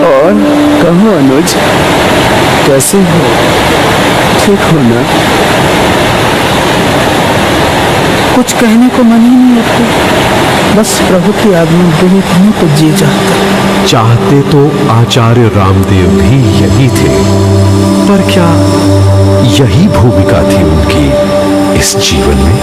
और कहो अनुज, कैसे हो? ठीक हो ना? कुछ कहने को मन ही नहीं लगता। बस प्रभु की आज्ञा विहित हूँ तो जी जाता। चाहते तो आचार्य रामदेव भी यही थे, पर क्या यही भूमिका थी उनकी इस जीवन में?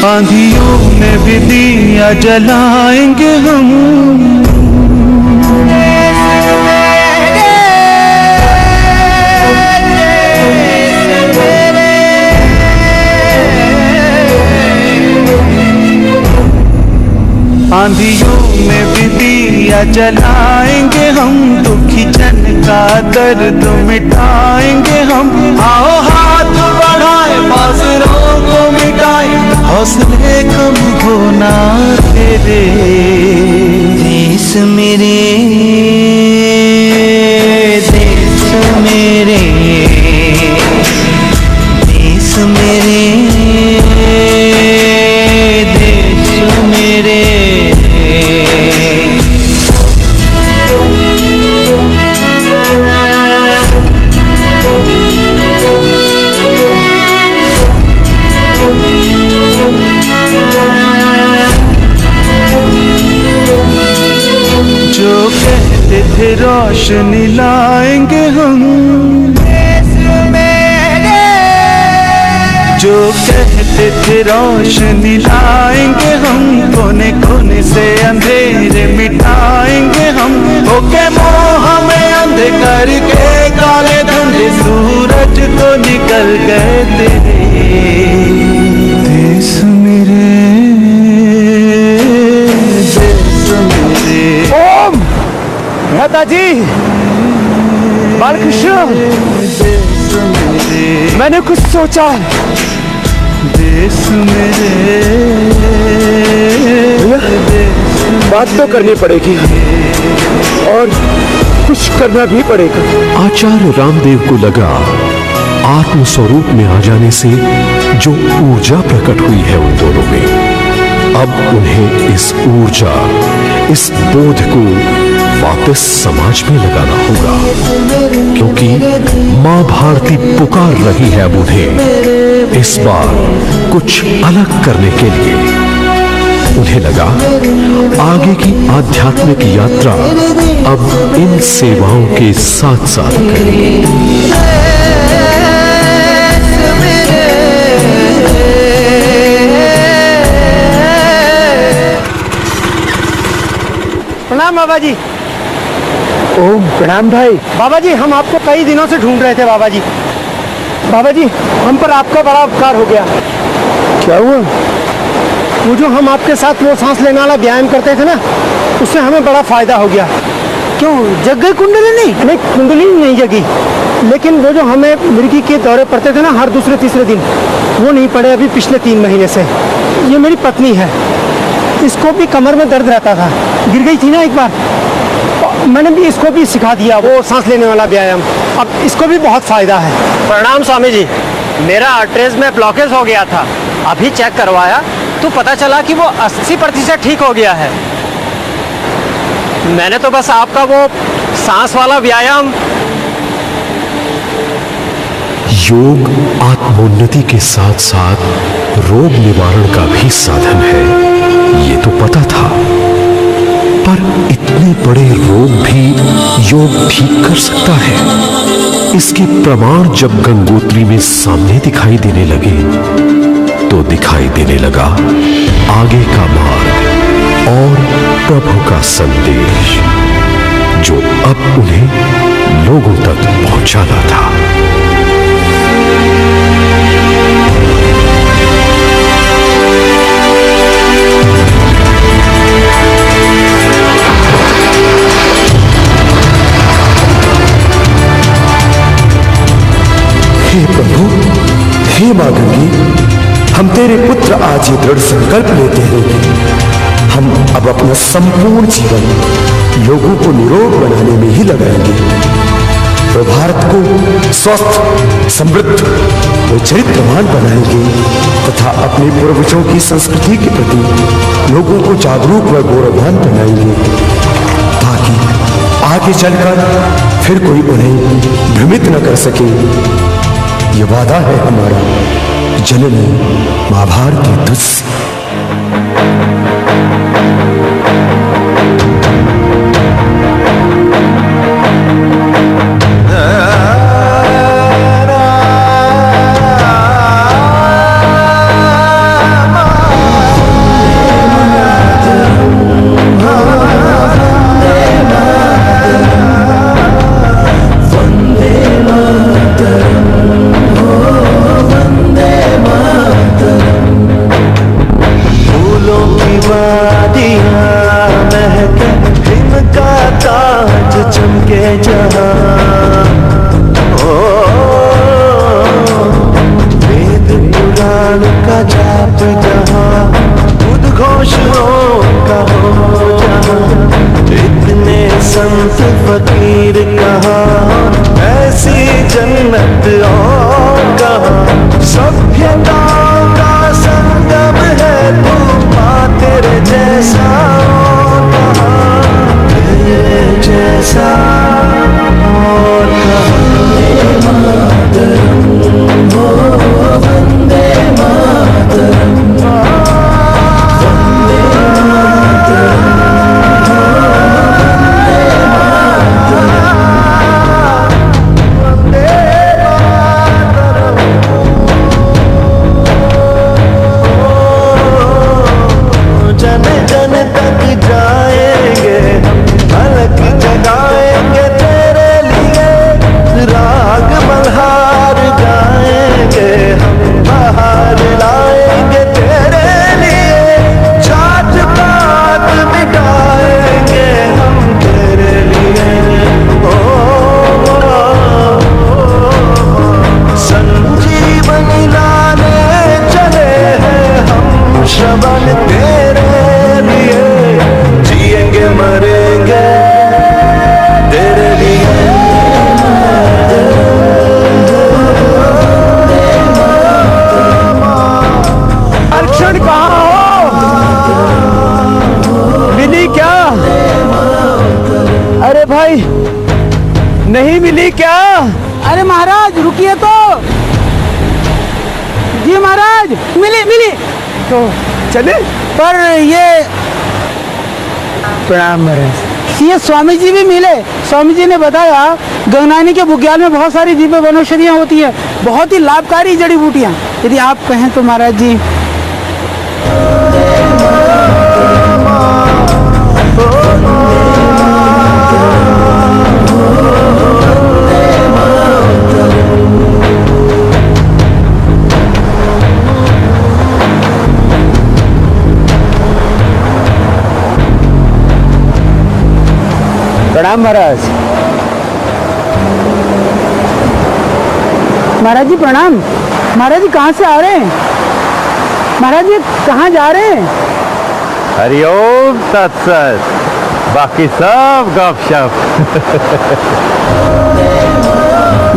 आंधियों में भी दिया जलाएंगे हम, आंधियों में भी दिया जलाएंगे हम, दुखी जन का दर्द मिटाएंगे हम। आओ हाथ बढ़ाए, बाज़रों को मिटाए, हौसले कम होना तेरे। देश मेरे, देश मेरे, देश मेरे, देश मेरे। जो कहते थे रोशनी लाएंगे हम, जो कहते थे रोशनी लाएंगे हम, कोने कोने से अंधेरे मिटाएंगे हम। ओके मोह में अंधे करके काले धंधे, सूरज को निकल गए तेरे। देश मेरे, देश मेरे। ओम मेहता जी, बालकृष्ण, मैंने कुछ सोचा। देश मेरे, बात तो करनी पड़ेगी और कुछ करना भी पड़ेगा। आचार्य रामदेव को लगा आत्म स्वरूप में आ जाने से जो ऊर्जा प्रकट हुई है उन दोनों में, अब उन्हें इस ऊर्जा, इस बोध को वापस समाज में लगाना होगा, क्योंकि मां भारती पुकार रही है अब उन्हें इस बार कुछ अलग करने के लिए। उन्हें लगा आगे की आध्यात्मिक यात्रा अब इन सेवाओं के साथ साथ करेंगे। प्रणाम बाबा जी। ओह प्रणाम भाई। बाबा जी हम आपको कई दिनों से ढूंढ रहे थे बाबा जी। बाबा जी हम पर आपका बड़ा उपकार हो गया। क्या हुआ? वो जो हम आपके साथ वो सांस लेने वाला व्यायाम करते थे ना, उससे हमें बड़ा फायदा हो गया। क्यों जग गई कुंडली? नहीं कुंडली नहीं जगी, लेकिन वो जो हमें मिर्गी के दौरे पड़ते थे ना हर दूसरे तीसरे दिन, वो नहीं पड़े अभी पिछले 3 महीने से। ये मेरी पत्नी है, इसको भी कमर में दर्द रहता था, गिर गई थी ना एक बार, मैंने भी इसको भी सिखा दिया वो सांस लेने वाला व्यायाम। अब इसको भी बहुत फायदा है। प्रणाम स्वामी जी। मेरा आर्टरीज में ब्लॉकेज हो गया था, अभी चेक करवाया तो पता चला कि वो 80% ठीक हो गया है। मैंने तो बस आपका वो सांस वाला व्यायाम। योग आत्मोन्नति के साथ साथ रोग निवारण का भी साधन है, ये तो पता था, पर इतने बड़े रोग भी योग ठीक कर सकता है। इसके प्रमाण जब गंगोत्री में सामने दिखाई देने लगे तो दिखाई देने लगा आगे का मार्ग और प्रभु का संदेश, जो अब उन्हें लोगों तक पहुंचाना था। हे प्रभु, हे मां गंगे, हम तेरे पुत्र आज ये दृढ़ संकल्प लेते हैं कि हम अब अपना संपूर्ण जीवन लोगों को निरोग बनाने में ही लगाएंगे, तो भारत को स्वस्थ, समृद्ध और चरित्रवान बनाएंगे तथा अपने पूर्वजों की संस्कृति के प्रति लोगों को जागरूक व गौरवान बनाएंगे, ताकि आगे चलकर फिर कोई उन्हें भ्रमित न कर सके। ये वादा है हमारा जननी मां भारती तुझसे। भाई नहीं मिली क्या? अरे महाराज रुकिए तो। जी महाराज मिली मिली तो चले। पर ये प्रणाम महाराज। ये स्वामी जी भी मिले। स्वामी जी ने बताया गंगनानी के बुग्याल में बहुत सारी दिव्य वनौषधियाँ होती है, बहुत ही लाभकारी जड़ी बूटियाँ। यदि आप कहें तो महाराज जी। प्रणाम महाराज। महाराज जी प्रणाम। महाराज जी कहाँ से आ रहे हैं? महाराज जी कहाँ जा रहे हैं? हरिओम तत्सत। बाकी सब गपशप।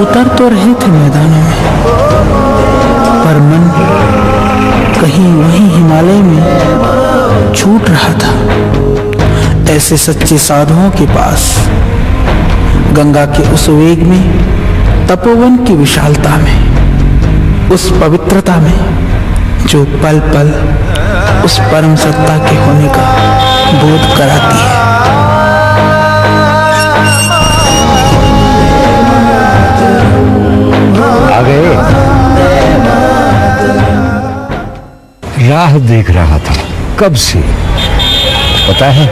उतर तो रहे थे मैदानों में, पर मन कहीं वहीं हिमालय में छूट रहा था। ऐसे सच्चे साधुओं के पास गंगा के उस वेग में, तपोवन की विशालता में, उस पवित्रता में जो पल पल उस परम सत्ता के होने का बोध कराती है। आ गए। राह देख रहा था कब से। पता है,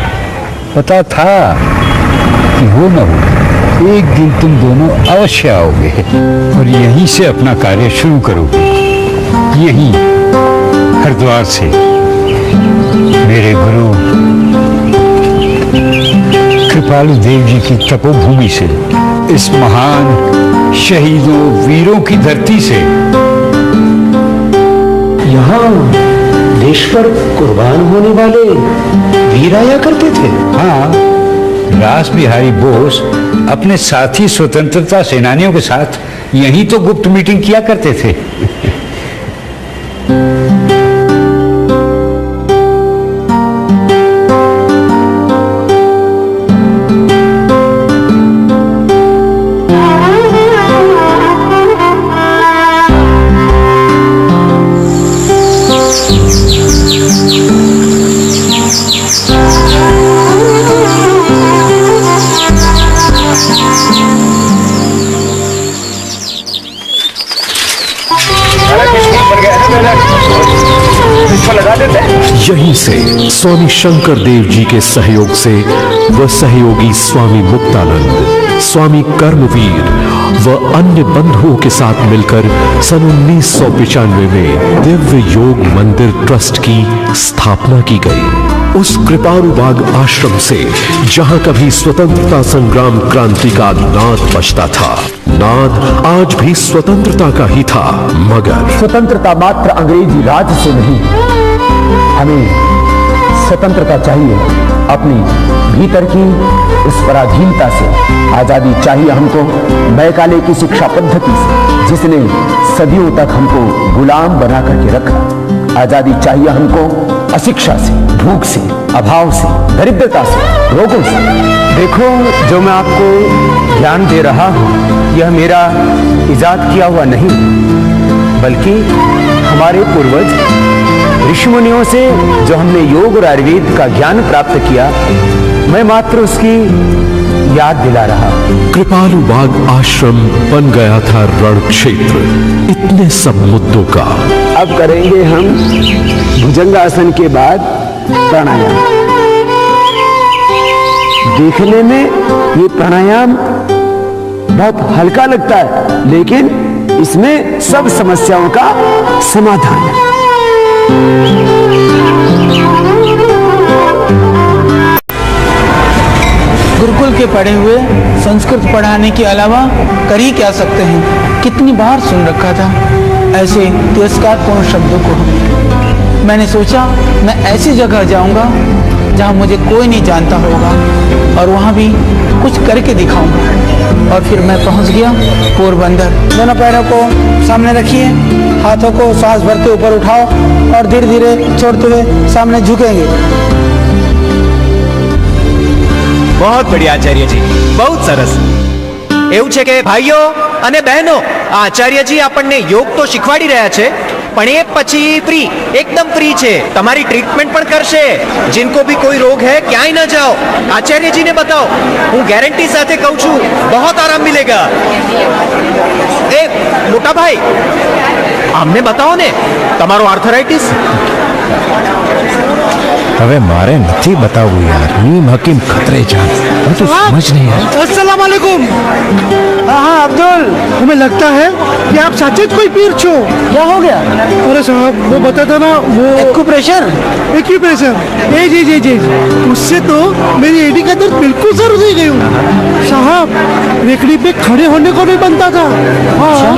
पता था कि हो न हो एक दिन तुम दोनों अवश्य आओगे और यहीं से अपना कार्य शुरू करोगे। यहीं हरिद्वार से, मेरे गुरु कृपालु देव जी की तपोभूमि से, इस महान शहीदों वीरों की धरती से। यहाँ देश पर कुर्बान होने वाले वीर आया करते थे। हाँ, रास बिहारी बोस अपने साथी स्वतंत्रता सेनानियों के साथ यहीं तो गुप्त मीटिंग किया करते थे। यहीं से स्वामी शंकर देव जी के सहयोग से व सहयोगी स्वामी मुक्तानंद, स्वामी कर्मवीर व अन्य बंधुओं के साथ मिलकर सन 1995 में दिव्य योग मंदिर ट्रस्ट की स्थापना की गई। उस कृपालु बाग आश्रम से जहां कभी स्वतंत्रता संग्राम क्रांति का नाद बजता था, नाद आज भी स्वतंत्रता का ही था। मगर स्वतंत्रता मात्र अंग्रेजी राज से नहीं, हमें स्वतंत्रता चाहिए अपनी भीतर की उस पराधीनता से। आजादी चाहिए हमको मैकाले की शिक्षा पद्धति से, जिसने सदियों तक हमको गुलाम बना करके रखा। आजादी चाहिए हमको अशिक्षा से, भूख से, अभाव से, दरिद्रता से, रोगों से। देखो, जो मैं आपको ज्ञान दे रहा हूँ यह मेरा इजाद किया हुआ नहीं, बल्कि हमारे पूर्वज ऋषि मुनियों से जो हमने योग और आयुर्वेद का ज्ञान प्राप्त किया, मैं मात्र उसकी याद दिला रहा। कृपालु बाग आश्रम बन गया था रण क्षेत्र इतने सब मुद्दों का। अब करेंगे हम भुजंगासन के बाद प्राणायाम। देखने में ये प्राणायाम बहुत हल्का लगता है, लेकिन इसमें सब समस्याओं का समाधान है। गुरुकुल के पढ़े हुए संस्कृत पढ़ाने के अलावा कर ही क्या सकते हैं। कितनी बार सुन रखा था ऐसे तिरस्कारपूर्ण शब्दों को। मैंने सोचा मैं ऐसी जगह जाऊंगा जहां मुझे कोई नहीं जानता होगा और वहां भी कुछ करके दिखाऊंगा। और फिर मैं पहुंच गया पोरबंदर। दोनों पैरों को सामने रखिए, हाथों को सांस भरते ऊपर उठाओ और धीरे धीरे छोड़ते हुए सामने झुकेंगे। बहुत बढ़िया आचार्य जी, बहुत સરસ। એવું છે કે ભાઈઓ અને બહેનો, આ આચાર્યજી આપણને યોગ તો શીખવાડી રહ્યા છે, પણ એ પછી ફ્રી, એકદમ ફ્રી છે। તમારી ટ્રીટમેન્ટ પણ કરશે। जिनको भी कोई रोग है, ક્યાંય ન જાઓ, આચાર્ય जी ने बताओ, હું ગેરંટી સાથે કહું છું, बहुत आराम मिलेगा। એ મોટા ભાઈ, અમને બતાવો ને તમારો આર્થરાઇટિસ। હવે મારે નથી બતાવવું યાર, નીમ હકીમ ખતરે જાન, હવે તો સમझ नहीं है। अस्सलाम वालेकुम। हाँ अब्दुल, हमें लगता है कि आप सचेत कोई पीर छो। क्या हो गया? अरे साहब, वो बताता ना, वो एक्यूप्रेशर। ए जी उससे तो मेरी एडी का दर्द बिल्कुल सर हो गई हूँ साहब। रेकड़ी पे खड़े होने को नहीं बनता था। हाँ,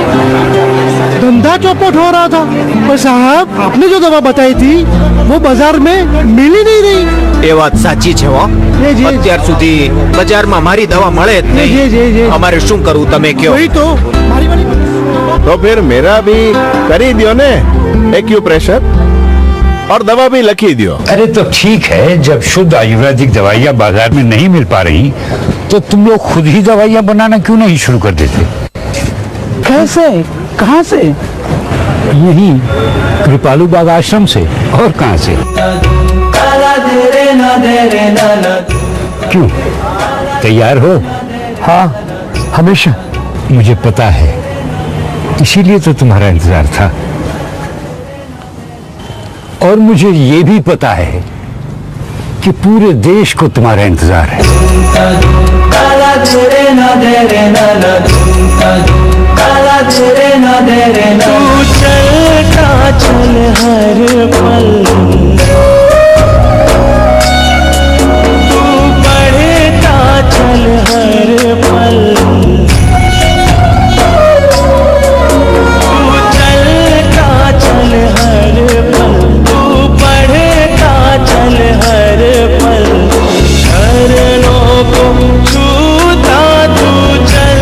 धंधा चौपट हो रहा था। पर साहब, आपने जो दवा बताई थी वो बाजार में मिल ही नहीं रही। એ વાત સાચી છે હો। અત્યાર સુધી બજારમાં મારી દવા મળે જ નહીં। અમારે શું કરવું તમે કયો? तो फिर मेरा भी करी दियो ने एक्यूप्रेशर और दवा भी लखी दियो। अरे तो ठीक है, जब शुद्ध आयुर्वेदिक दवाइयाँ बाजार में नहीं मिल पा रही तो तुम लोग खुद ही दवाइयाँ बनाना क्यों नहीं शुरू कर देते? कैसे? कहाँ से? यही कृपालू बाग आश्रम से। और कहाँ से? क्यों, तैयार हो? हाँ, हमेशा। मुझे पता है, इसीलिए तो तुम्हारा इंतजार था। और मुझे ये भी पता है कि पूरे देश को तुम्हारा इंतजार है। तू चलता चल हर पल, तू बढ़ता चल हर पल, तू चलता चल हर पल, तू बढ़ता चल हर पल, चरणों को छूता तू चल,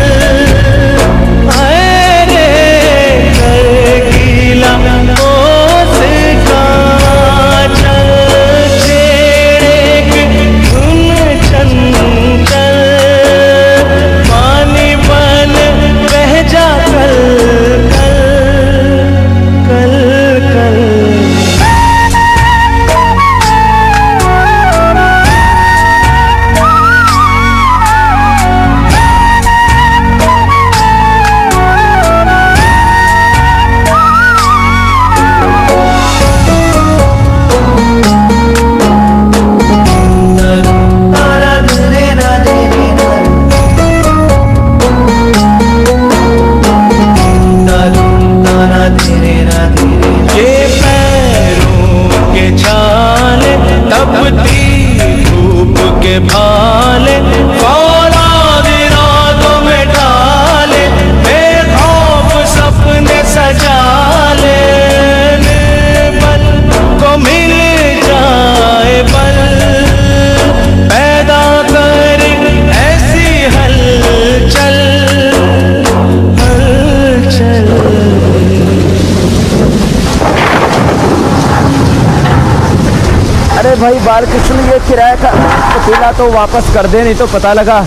भाई बालकृष्ण, ये किराया का पतीला तो वापस कर दे, नहीं तो पता लगा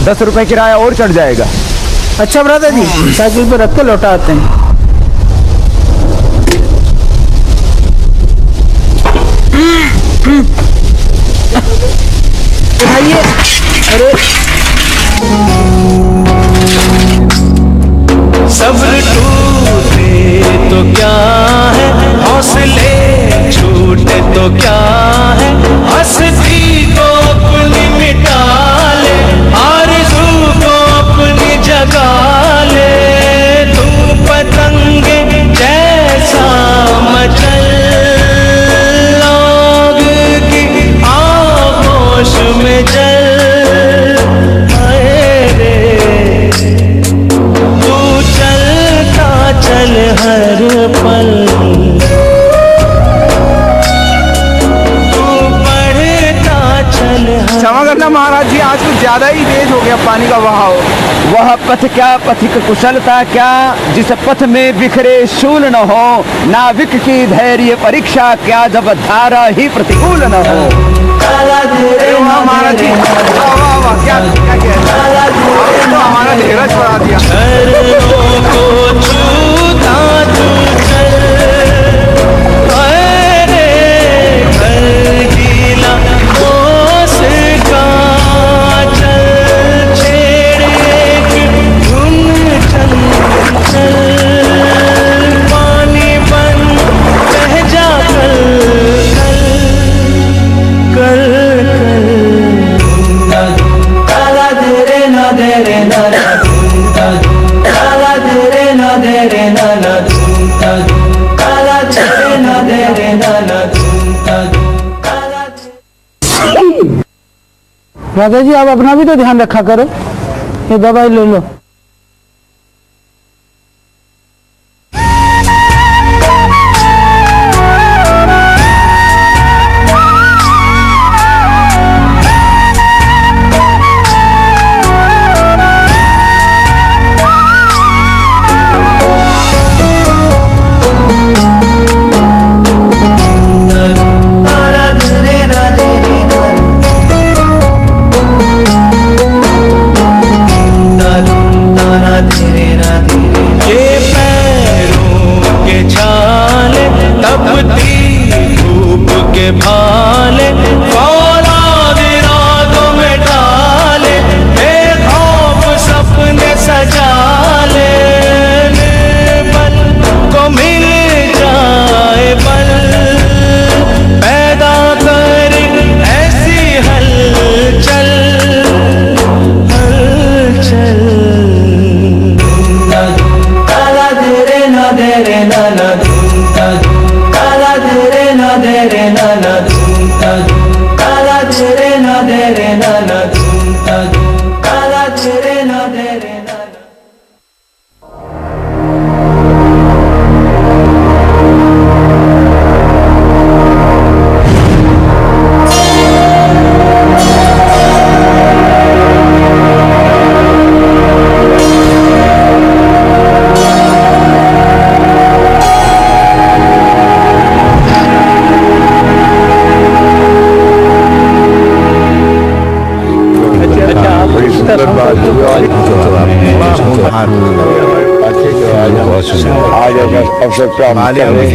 10 रुपए किराया और चढ़ जाएगा। अच्छा ब्रदर जी, साइकिल पे रख के लौटा आते हैं। उठाइए। अरे सब्र टूटे तो क्या है, हौसले छूटे तो क्या है, हंसती को अपनी मिटा ले, आरज़ू को अपनी जगा ले, तू पतंग जैसा मचल, आग की आगोश में जल, चल हर पल, तू बढ़ता चल। क्षमा करना महाराज जी, आज कुछ ज्यादा ही तेज हो गया पानी का बहाव। वह पथ क्या पथिक कुशलता क्या जिस पथ में बिखरे शूल न हो, नाविक की धैर्य परीक्षा क्या जब धारा ही प्रतिकूल न हो। हमारा जी वाह वाह क्या तो हमारा धीरज बढ़ा दिया। राधा जी आप अपना भी तो ध्यान रखा करो, ये दवाई ले लो।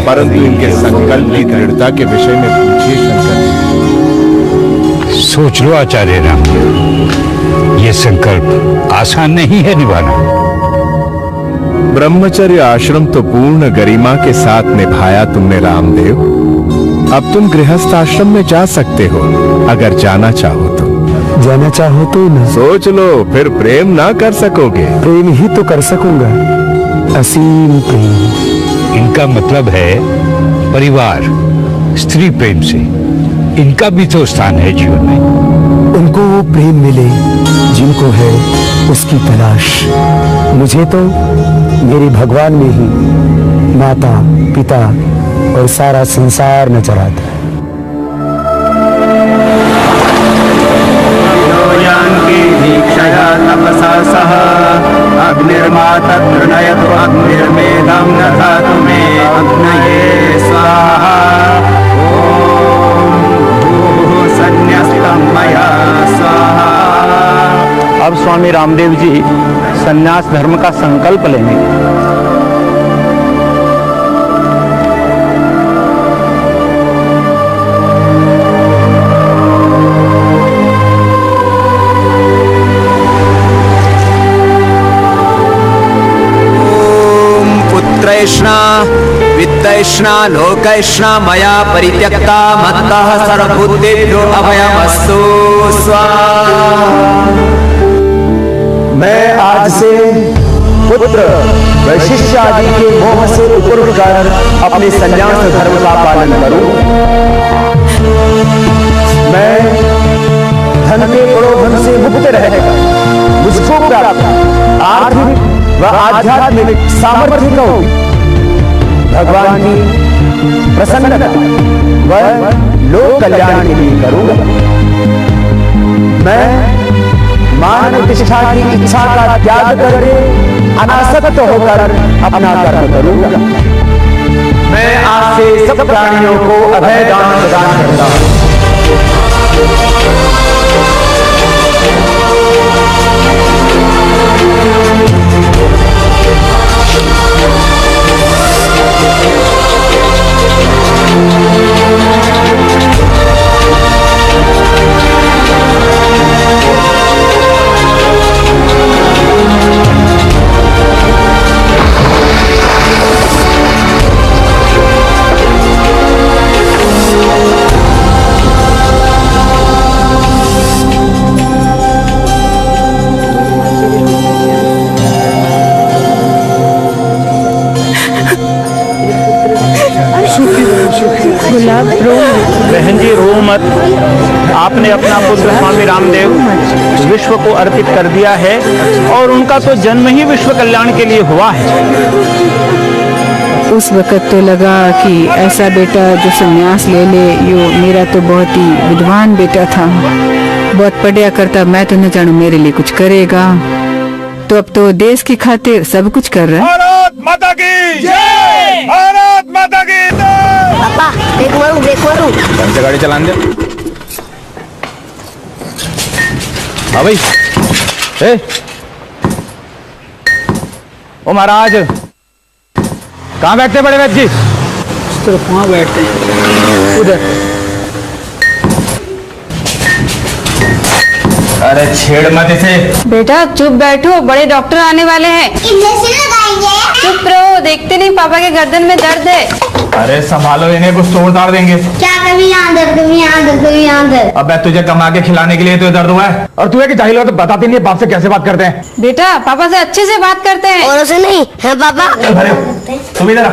परंतु इनके संकल्प की दृढ़ता के विषय में पूछिए शंकर। सोच लो आचार्य राम, ये संकल्प आसान नहीं है निभाना। ब्रह्मचर्य आश्रम तो पूर्ण गरिमा के साथ निभाया तुमने रामदेव। अब तुम गृहस्थ आश्रम में जा सकते हो अगर जाना चाहो तो। जाना चाहो तो ना। सोच लो, फिर प्रेम ना कर सकोगे। प्रेम ही तो कर सकूंगा, असीम प्रेम। इनका मतलब है परिवार, स्त्री प्रेम से। इनका भी तो स्थान है जीवन में। उनको वो प्रेम मिले जिनको है उसकी तलाश। मुझे तो मेरे भगवान में ही माता, पिता और सारा संसार नजर आता है। तपसा सह अग्निर्मातत्र नयतु अग्निर्मेधं दधातु मे अग्नये स्वाहा। ओम भूः संन्यस्तं मया स्वाहा। अब स्वामी रामदेव जी संन्यास धर्म का संकल्प लेंगे। वित्तैष्णा लोकैष्णा मया परित्यक्ता मत्तः सर्वभूतेभ्यो अभयमस्तु स्वाहा। मैं आज से पुत्र वैशिष्ट आदि के मोह से ऊपर उठकर अपने संन्यास धर्म का पालन करूं। मैं धन के प्रलोभन से मुक्त रहकर मुझको प्राप्त आर्थिक व आध्यात्मिक सामर्थ्य को भगवान की प्रसन्नता व लोक कल्याण के लिए करूंगा। मैं मान प्रतिष्ठा की इच्छा का त्याग करके अनासक्त होकर अपना कर्म करूंगा। मैं आज से सब प्राणियों को अभय दान प्रदान करता हूं। बहन जी रो मत, आपने अपना पुत्र स्वामी रामदेव विश्व को अर्पित कर दिया है और उनका तो जन्म ही विश्व कल्याण के लिए हुआ है। उस वक़्त तो लगा कि ऐसा बेटा जो संन्यास ले ले, यो मेरा तो बहुत ही विद्वान बेटा था, बहुत पढ़ा करता, मैं तो न जानू मेरे लिए कुछ करेगा। तो अब तो देश की खातिर सब कुछ कर रहा है। भारत माता की जय, भारत माता की जय। पापा देखो कौन से गाड़ी चलाने दे? हाँ भाई, ओ महाराज, कहाँ बैठते बड़े वैद्य जी? इस तरफ वहाँ बैठते हैं, उधर। अरे छेड़ मत इसे। बेटा चुप बैठो, बड़े डॉक्टर आने वाले हैं। इंजेक्शन लगाएंगे। चुप रहो, देखते नहीं पापा के गर्दन में दर्द है। अरे संभालो इन्हें, कुछ तोड़ ताड़ देंगे। क्या कभी यहाँ दर्द, कभी यहाँ दर्द, कभी यहाँ दर्द। अब तुझे कमा के खिलाने के लिए तो दर्द हुआ है, और तू है कि जाहिल हो तो बताती नहीं बाप से कैसे बात करते हैं। बेटा पापा से अच्छे से बात करते हैं। और उसे नहीं है पापा। तुम इधर आ।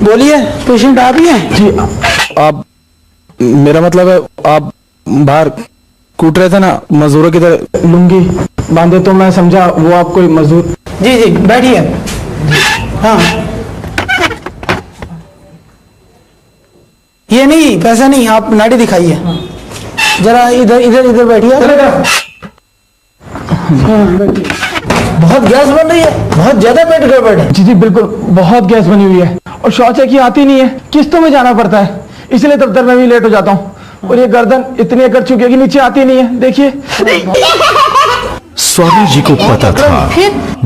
बोलिए, पेशेंट आप ही हैं? जी, आप, मेरा मतलब है आप बाहर कूट रहे थे ना मजदूरों की तरह, लुंगी बांधे तो मैं समझा वो आप कोई मजदूर। जी जी बैठिए। हाँ, ये नहीं, पैसा नहीं, आप नाड़ी दिखाइए जरा। इधर इधर इधर बैठिए। बहुत गैस बन रही है, बहुत ज्यादा पेट गड़बड़ है। जी जी बिल्कुल, बहुत गैस बनी हुई है और शौच की आती नहीं है, किस्तों में जाना पड़ता है, इसलिए दफ्तर में भी लेट हो जाता हूँ। और ये गर्दन इतनी कर चुकी है कि नीचे आती नहीं है, देखिए। स्वामी जी को पता था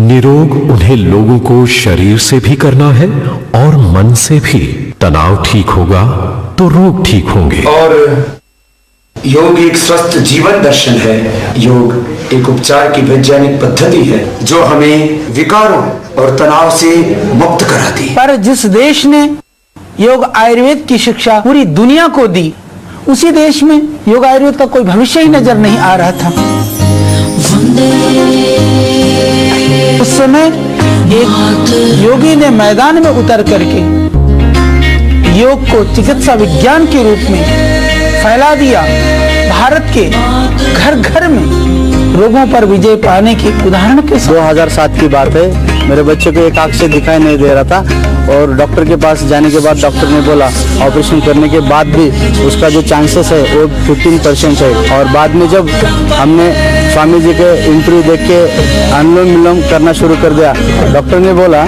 निरोग उन्हें लोगों को शरीर से भी करना है और मन से भी। तनाव ठीक होगा तो रोग ठीक होंगे। और योग एक स्वस्थ जीवन दर्शन है। योग एक उपचार की वैज्ञानिक पद्धति है जो हमें विकारों और तनाव से मुक्त कराती है। पर जिस देश ने योग आयुर्वेद की शिक्षा पूरी दुनिया को दी, उसी देश में योग आयुर्वेद का कोई भविष्य ही नजर नहीं आ रहा था। उस समय एक योगी ने मैदान में उतर करके योग को चिकित्सा विज्ञान के रूप में फैला दिया। भारत के घर घर में रोगों पर विजय पाने के उदाहरण के साथ। 2007 की बात है, मेरे बच्चे को एक आंख से दिखाई नहीं दे रहा था और डॉक्टर के पास जाने के बाद डॉक्टर ने बोला ऑपरेशन करने के बाद भी उसका जो चांसेस है वो 15% है। और बाद में जब हमने स्वामी जी के इंटरव्यू देख के अनुलोम विलोम करना शुरू कर दिया, डॉक्टर ने बोला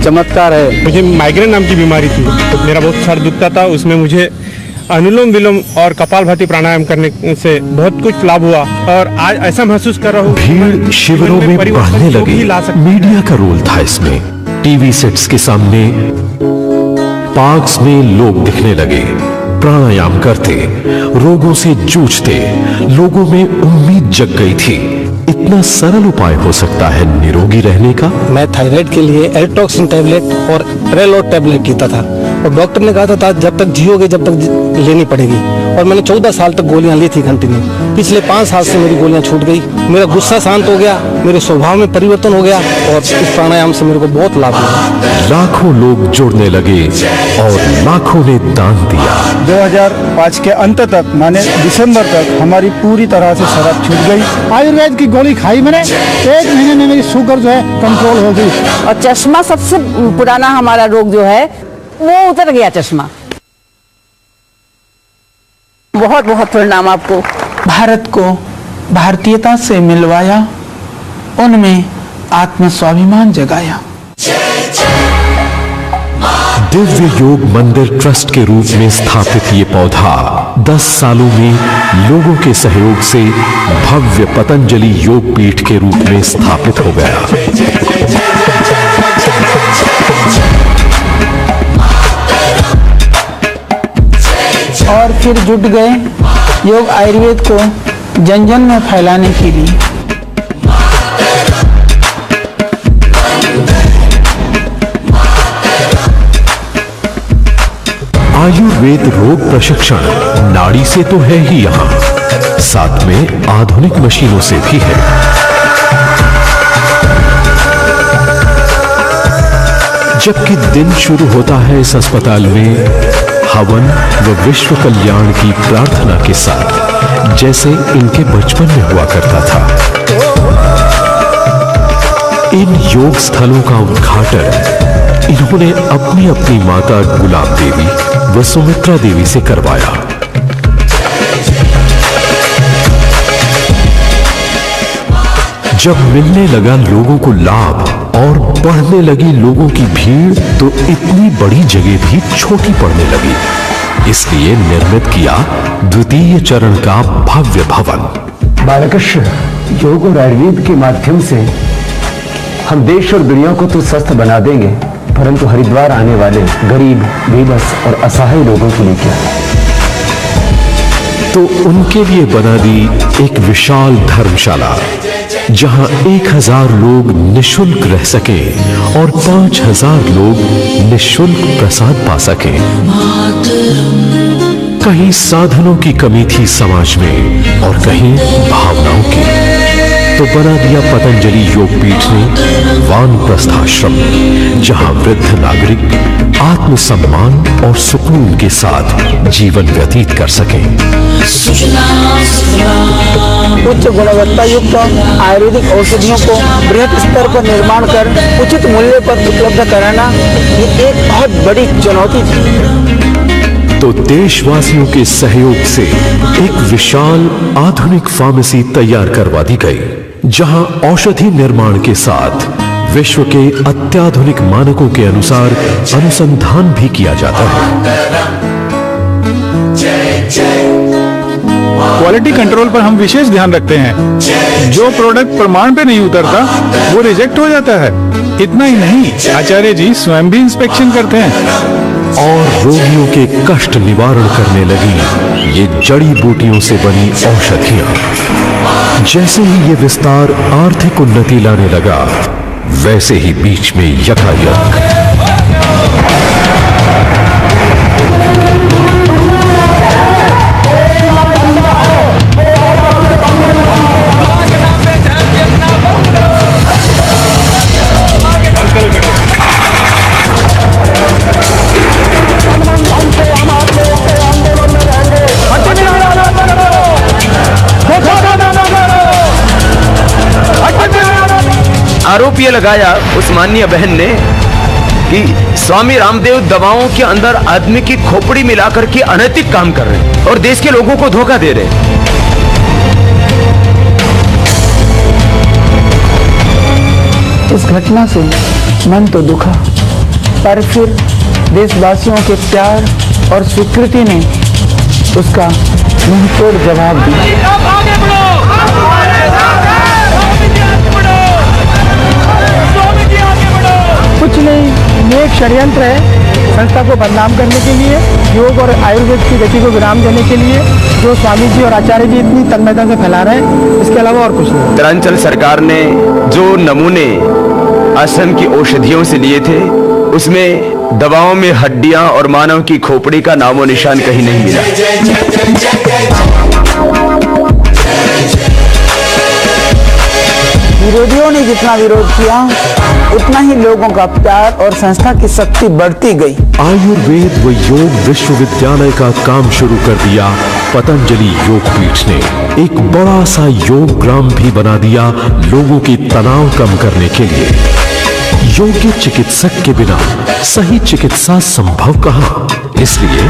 चमत्कार है। मुझे माइग्रेन नाम की बीमारी थी, तो मेरा बहुत सर दुखता था, उसमें मुझे अनुलोम विलोम और कपालभाति प्राणायाम करने से बहुत कुछ लाभ हुआ और आज ऐसा महसूस कर रहा हूँ। भीड़ शिविरों में बढ़ने लगी। मीडिया का रोल था इसमें। टीवी सेट्स के सामने पार्क्स में लोग दिखने लगे, प्राणायाम करते, रोगों से जूझते। लोगों में उम्मीद जग गई थी, इतना सरल उपाय हो सकता है निरोगी रहने का। मैं थायराइड के लिए एल्ट्रॉक्सिन टैबलेट और रेलोड टैबलेट लेता था और डॉक्टर ने कहा था जब तक जियोगे जब तक लेनी पड़ेगी। और मैंने 14 साल तक गोलियां ली थी कंटिन्यू। पिछले 5 साल से मेरी गोलियां छूट गई, मेरा गुस्सा शांत हो गया, मेरे स्वभाव में परिवर्तन हो गया और इस प्राणायाम से मेरे को बहुत लाभ मिला। लाखों लोग जुड़ने लगे और लाखों ने दान दिया। 2005 के अंत तक माने दिसंबर तक हमारी पूरी तरह से शराब छूट गई। आयुर्वेद की गोली खाई मैंने, 1 महीने में मेरी शुगर जो है कंट्रोल हो गई। और चश्मा सबसे पुराना हमारा रोग जो है वो उतर गया चश्मा। बहुत बहुत प्रणाम आपको। भारत को भारतीयता से मिलवाया, उनमें आत्म स्वाभिमान जगाया। दिव्य योग मंदिर ट्रस्ट के रूप में स्थापित ये पौधा 10 सालों में लोगों के सहयोग से भव्य पतंजलि योग पीठ के रूप में स्थापित हो गया। और फिर जुट गए योग आयुर्वेद को जन जन में फैलाने के लिए। आयुर्वेद रोग प्रशिक्षण नाड़ी से तो है ही यहाँ, साथ में आधुनिक मशीनों से भी है। जबकि दिन शुरू होता है इस अस्पताल में हवन व विश्व कल्याण की प्रार्थना के साथ, जैसे इनके बचपन में हुआ करता था। इन योग स्थलों का उद्घाटन इन्होंने अपनी अपनी माता गुलाब देवी व सुमित्रा देवी से करवाया। जब मिलने लगा लोगों को लाभ और बढ़ने लगी लोगों की भीड़, तो इतनी बड़ी जगह भी छोटी पड़ने लगी। इसलिए निर्मित किया द्वितीय चरण का भव्य भवन। बालकृष्ण, योग और आयुर्वेद के माध्यम से हम देश और दुनिया को तो स्वस्थ बना देंगे, परंतु हरिद्वार आने वाले गरीब, बेबस और असहाय लोगों के लिए क्या? तो उनके लिए बना दी एक विशाल धर्मशाला, जहां 1000 लोग निशुल्क रह सके और 5000 लोग निशुल्क प्रसाद पा सके। कहीं साधनों की कमी थी समाज में और कहीं भावनाओं की, तो बना दिया पतंजलि योगपीठ ने वानप्रस्थ आश्रम, जहां वृद्ध नागरिक आत्मसम्मान और सुकून के साथ जीवन व्यतीत कर सकें। उच्च गुणवत्ता युक्त आयुर्वेदिक औषधियों को बृहद स्तर पर निर्माण कर उचित मूल्य पर उपलब्ध कराना, ये एक बहुत बड़ी चुनौती थी। तो देशवासियों के सहयोग से एक विशाल आधुनिक फार्मेसी तैयार करवा दी गई, जहां औषधि निर्माण के साथ विश्व के अत्याधुनिक मानकों के अनुसार अनुसंधान भी किया जाता है। क्वालिटी कंट्रोल पर हम विशेष ध्यान रखते हैं। जो प्रोडक्ट प्रमाण पे नहीं उतरता वो रिजेक्ट हो जाता है। इतना ही नहीं, आचार्य जी स्वयं भी इंस्पेक्शन करते हैं। और रोगियों के कष्ट निवारण करने लगी ये जड़ी बूटियों से बनी औषधियां। जैसे ही ये विस्तार आर्थिक उन्नति लाने लगा, वैसे ही बीच में यकायक आरोप ये लगाया उस माननीय बहन ने कि स्वामी रामदेव दवाओं के अंदर आदमी की खोपड़ी मिलाकर के अनैतिक काम कर रहे हैं और देश के लोगों को धोखा दे रहे हैं। इस घटना से मन तो दुखा, पर फिर देशवासियों के प्यार और स्वीकृति ने उसका मुंहतोड़ जवाब दिया। कुछ नहीं, ये एक षड्यंत्र है संस्था को बदनाम करने के लिए, योग और आयुर्वेद की गति को विराम देने के लिए, जो स्वामी जी और आचार्य जी इतनी तन्मयता से फैला रहे हैं। इसके अलावा और कुछ नहीं। उत्तरांचल सरकार ने जो नमूने आश्रम की औषधियों से लिए थे, उसमें दवाओं में हड्डियां और मानव की खोपड़ी का नामो निशान कहीं नहीं मिला। विरोधियों ने जितना विरोध किया, उतना ही लोगों का प्यार और संस्था की शक्ति बढ़ती गई। आयुर्वेद व योग विश्वविद्यालय का काम शुरू कर दिया पतंजलि योगपीठ ने। एक बड़ा सा योग ग्राम भी बना दिया लोगों की तनाव कम करने के लिए। योग्य चिकित्सक के बिना सही चिकित्सा संभव कहां? इसलिए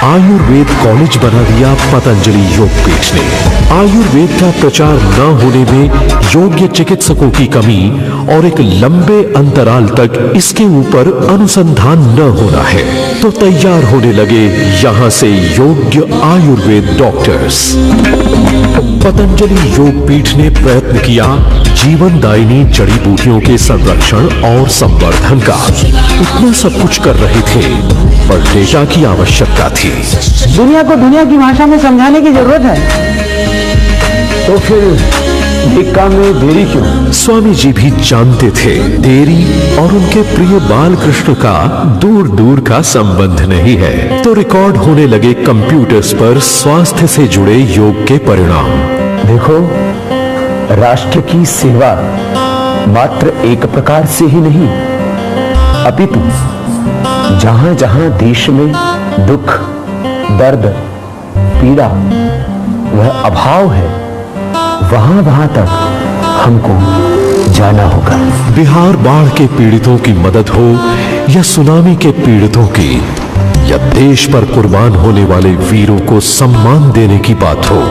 आयुर्वेद कॉलेज बना दिया पतंजलि योगपीठ ने। आयुर्वेद का प्रचार न होने में योग्य चिकित्सकों की कमी और एक लंबे अंतराल तक इसके ऊपर अनुसंधान न होना है, तो तैयार होने लगे यहां से योग्य आयुर्वेद डॉक्टर्स। पतंजलि योगपीठ ने प्रयत्न किया जीवनदायिनी जड़ी बूटियों के संरक्षण और संवर्धन का। इतना सब कुछ कर रहे थे, पर डेटा की आवश्यकता थी। दुनिया को दुनिया की भाषा में समझाने की जरूरत है। तो फिर एक काम में देरी क्यों? स्वामी जी भी जानते थे देरी और उनके प्रिय बालकृष्ण का दूर दूर का संबंध नहीं है, तो रिकॉर्ड होने लगे कंप्यूटर्स पर स्वास्थ्य से जुड़े योग के परिणाम। देखो, राष्ट्र की सेवा मात्र एक प्रकार से ही नहीं, अपितु जहां जहां देश में दुख, दर्द, पीड़ा वह अभाव है, वहां वहां तक हमको जाना होगा। बिहार बाढ़ के पीड़ितों की मदद हो या सुनामी के पीड़ितों की, या देश पर कुर्बान होने वाले वीरों को सम्मान देने की बात हो,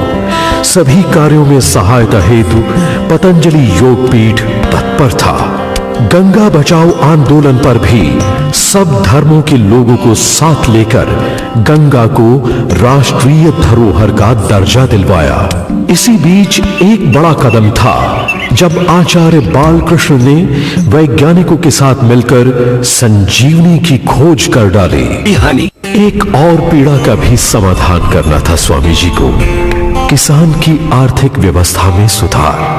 सभी कार्यों में सहायता हेतु पतंजलि योगपीठ तत्पर था। गंगा बचाओ आंदोलन पर भी सब धर्मों के लोगों को साथ लेकर गंगा को राष्ट्रीय धरोहर का दर्जा दिलवाया। इसी बीच एक बड़ा कदम था जब आचार्य बालकृष्ण ने वैज्ञानिकों के साथ मिलकर संजीवनी की खोज कर डाली। एक और पीड़ा का भी समाधान करना था स्वामी जी को, किसान की आर्थिक व्यवस्था में सुधार।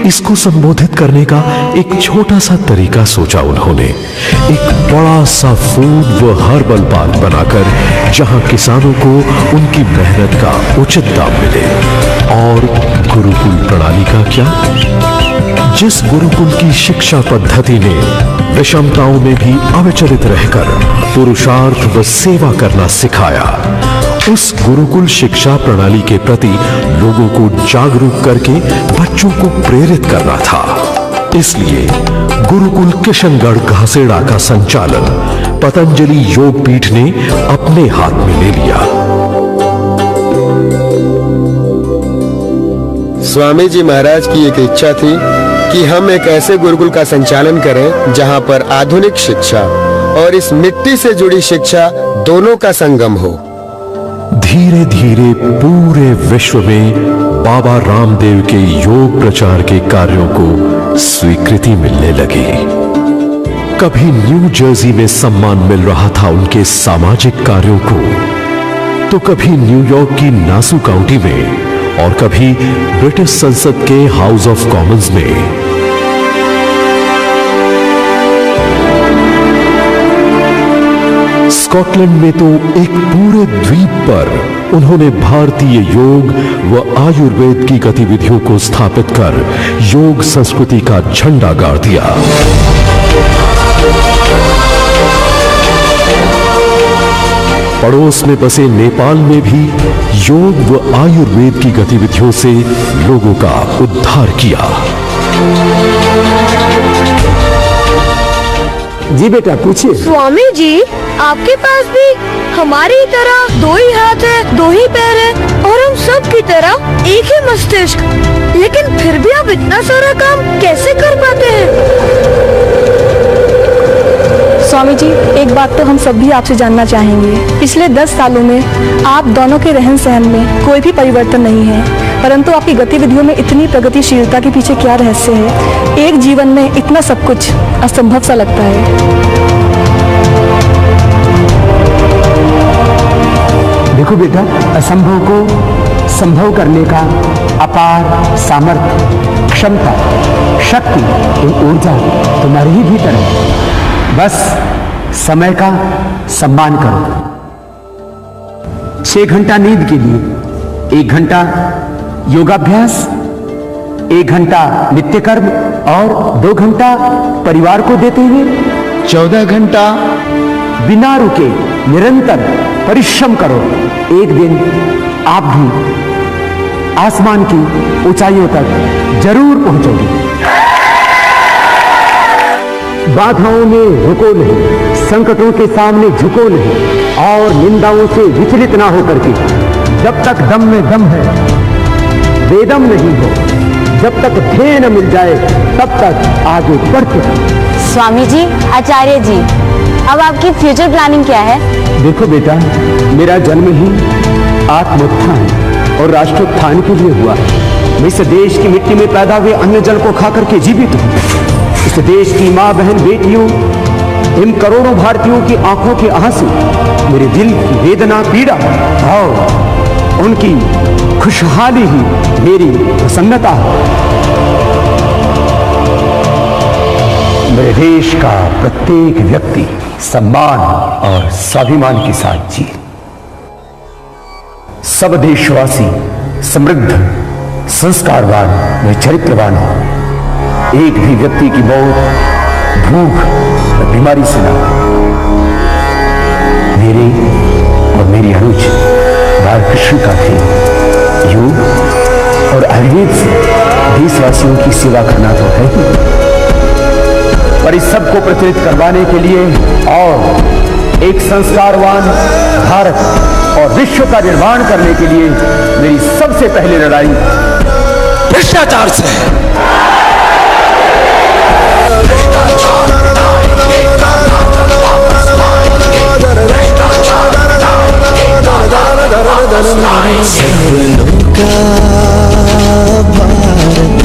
इसको संबोधित करने का एक छोटा सा तरीका सोचा उन्होंने, एक बड़ा सा फूड व हर्बल पार्क बनाकर जहां किसानों को उनकी मेहनत का उचित दाम मिले। और गुरुकुल प्रणाली का क्या? जिस गुरुकुल की शिक्षा पद्धति ने विषमताओं में भी अविचलित रहकर पुरुषार्थ व सेवा करना सिखाया, उस गुरुकुल शिक्षा प्रणाली के प्रति लोगों को जागरूक करके बच्चों को प्रेरित करना था। इसलिए गुरुकुल किशनगढ़ घासेड़ा का संचालन पतंजलि योगपीठ ने अपने हाथ में ले लिया। स्वामी जी महाराज की एक इच्छा थी कि हम एक ऐसे गुरुकुल का संचालन करें जहां पर आधुनिक शिक्षा और इस मिट्टी से जुड़ी शिक्षा दोनों का संगम हो। धीरे धीरे पूरे विश्व में बाबा रामदेव के योग प्रचार के कार्यों को स्वीकृति मिलने लगी। कभी न्यू जर्सी में सम्मान मिल रहा था उनके सामाजिक कार्यों को, तो कभी न्यूयॉर्क की नासू काउंटी में और कभी ब्रिटिश संसद के हाउस ऑफ कॉमन्स में। स्कॉटलैंड में तो एक पूरे द्वीप पर उन्होंने भारतीय योग व आयुर्वेद की गतिविधियों को स्थापित कर योग संस्कृति का झंडा गाड़ दिया। पड़ोस में बसे नेपाल में भी योग व आयुर्वेद की गतिविधियों से लोगों का उद्धार किया। जी बेटा, पूछिए। स्वामी जी, आपके पास भी हमारी तरह दो ही हाथ है, दो ही पैर है और हम सब की तरह एक ही मस्तिष्क, लेकिन फिर भी आप इतना सारा काम कैसे कर पाते हैं? स्वामी जी, एक बात तो हम सब भी आपसे जानना चाहेंगे। पिछले 10 सालों में आप दोनों के रहन सहन में कोई भी परिवर्तन नहीं है, परंतु आपकी गतिविधियों में इतनी प्रगतिशीलता के पीछे क्या रहस्य है? एक जीवन में इतना सब कुछ असंभव सा लगता है। देखो बेटा, असंभव को संभव करने का अपार सामर्थ्य, क्षमता, शक्ति और ऊर्जा तुम्हारे ही भीतर है। बस समय का सम्मान करो। 6 घंटा नींद के लिए 1 घंटा योगाभ्यास, 1 घंटा नित्य कर्म और 2 घंटा परिवार को देते हुए 14 घंटा बिना रुके निरंतर परिश्रम करो। एक दिन आप भी आसमान की ऊंचाइयों तक जरूर पहुंचोगे। बाधाओं में रुको नहीं, संकटों के सामने झुको नहीं और निंदाओं से विचलित ना होकर के जब तक दम में दम है बेदम नहीं हो, जब तक ध्येय न मिल जाए तब तक आगे बढ़ते रहो। स्वामी जी, आचार्य जी, अब आपकी फ्यूचर प्लानिंग क्या है? देखो बेटा, मेरा जन्म ही आत्मोत्थान और राष्ट्रोत्थान के लिए हुआ है। मैं इस देश की मिट्टी में पैदा हुए अन्न जल को खा करके जीवित हूँ। इस देश की माँ बहन बेटियों, इन करोड़ों भारतीयों की आंखों के आंसू, मेरे दिल की वेदना पीड़ा और उनकी खुशहाली ही मेरी प्रसन्नता है। मेरे देश का प्रत्येक व्यक्ति सम्मान और स्वाभिमान के साथ जिए। सब देशवासी समृद्ध, संस्कारवान व चरित्रवान हो। एक भी व्यक्ति की मौत भूख व बीमारी से ना हो। मेरे और मेरी अनुज बालकृष्ण का थे योग और आयुर्वेद से देशवासियों की सेवा करना तो है ही, पर इस सबको प्रचलित करवाने के लिए और एक संस्कारवान भारत और विश्व का निर्माण करने के लिए मेरी सबसे पहली लड़ाई भ्रष्टाचार से है। सपनों का भारत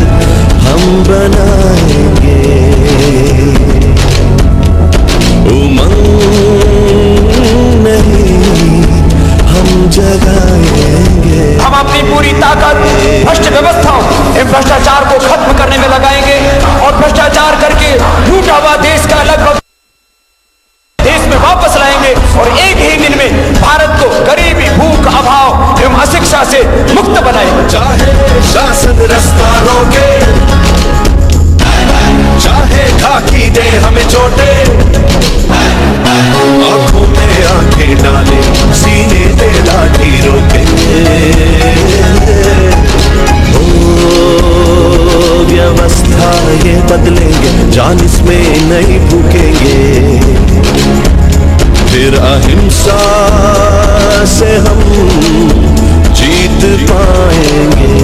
हम बनाएंगे, उमंग नहीं हम जगाएंगे। हम अपनी पूरी ताकत भ्रष्ट व्यवस्थाओं एवं भ्रष्टाचार को खत्म करने में लगाएंगे और भ्रष्टाचार करके लूटा हुआ देश का लगभग देश में वापस लाएंगे और एक ही दिन में भारत को गरीबी, भूख, अभाव एवं अशिक्षा से मुक्त बनाएंगे। चाहे शासन रास्ता रोके, चाहे खाकी दे हमें चोटे, आंखों में आंखें डाले, सीने पे लाठी रोके। ओ व्यवस्था ये बदलेंगे, जान इसमें नहीं भूकेंगे। फिर अहिंसा से हम जीत पाएंगे।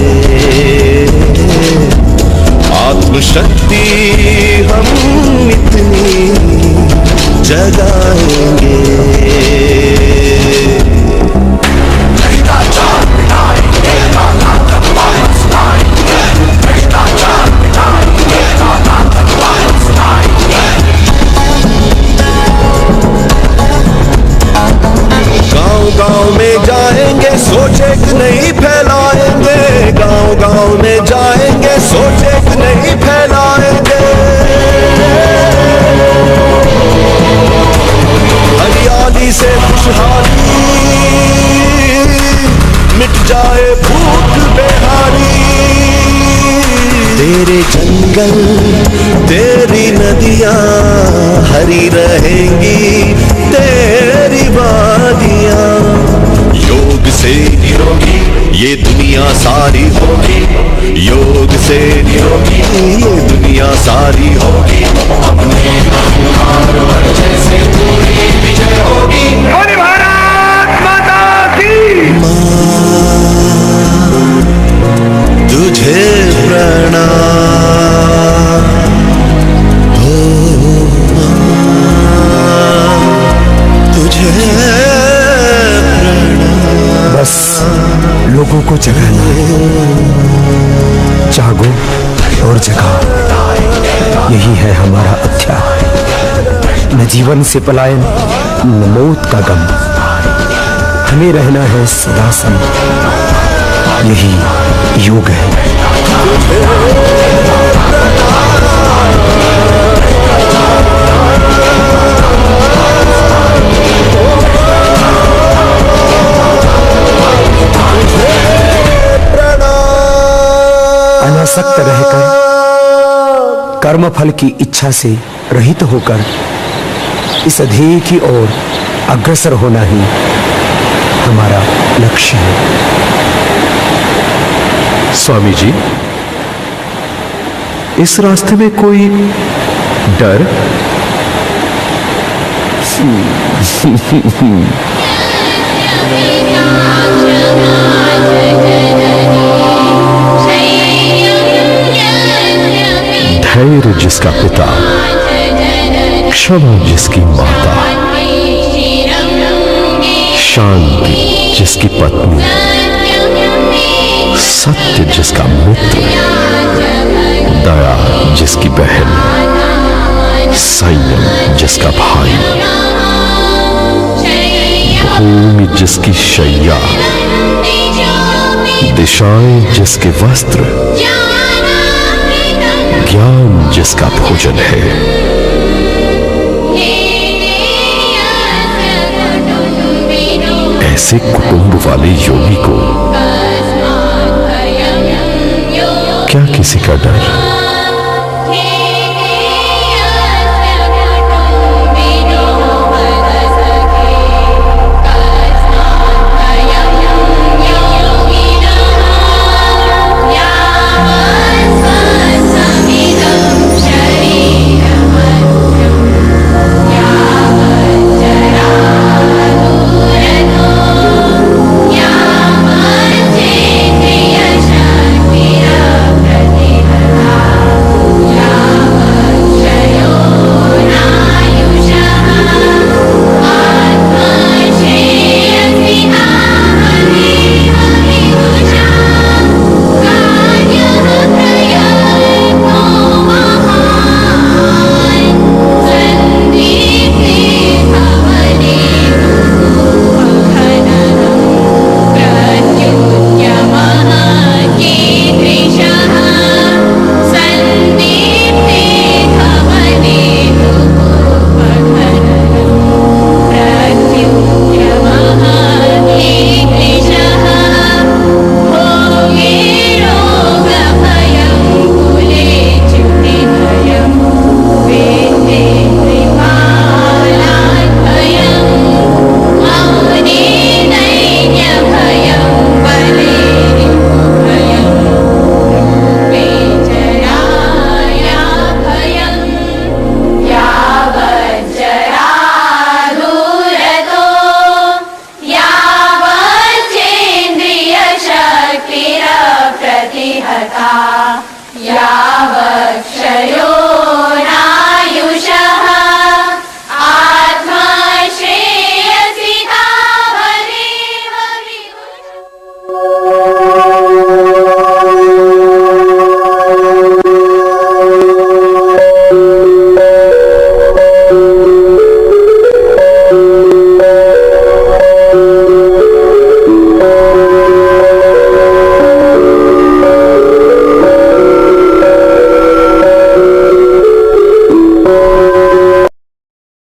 आत्मशक्ति हम इतनी जगाएंगे। भ्रष्टाचार मिटाएंगे, आतंकवाद सुनाएंगे। भ्रष्टाचार मिटाएंगे, आतंकवाद सुनाएंगे। गांव-गांव में जाएंगे, सोचे कि नहीं फैलाएंगे। गांव-गांव में जाएंगे, सोचे कि नहीं फैलाएंगे। हरियाली से खुशहाली, मिट जाए भूख बेहाली। तेरे जंगल, तेरी नदियां हरी रहेंगी, तेरी वादियां। योग से निरोगी ये दुनिया सारी होगी, योग से निरोगी ये दुनिया सारी होगी। अपने अहंकार जैसे पूरी विजय होगी। बोले भारत माता की। तुझे प्रणाम हो, तुझे प्रणाम। बस लोगों को जगाना है, जागो और जगाओ, यही है हमारा अध्याय। न जीवन से पलायन, न मौत का गम, हमें रहना है सदा संग, यही योग है। अनासक्त रहकर, कर्मफल की इच्छा से रहित होकर इस ध्येय की ओर अग्रसर होना ही हमारा लक्ष्य है। स्वामी जी, इस रास्ते में कोई डर धैर्य जिसका पिता, क्षमा जिसकी माता, शांति जिसकी पत्नी, सत्य जिसका मित्र, दया जिसकी बहन, संयम जिसका भाई, भूमि जिसकी शैया, दिशाएं जिसके वस्त्र, ज्ञान जिसका भोजन है। ऐसे कुटुंब वाले योगी को क्या किसी का डर? आत्मा श्रेयसी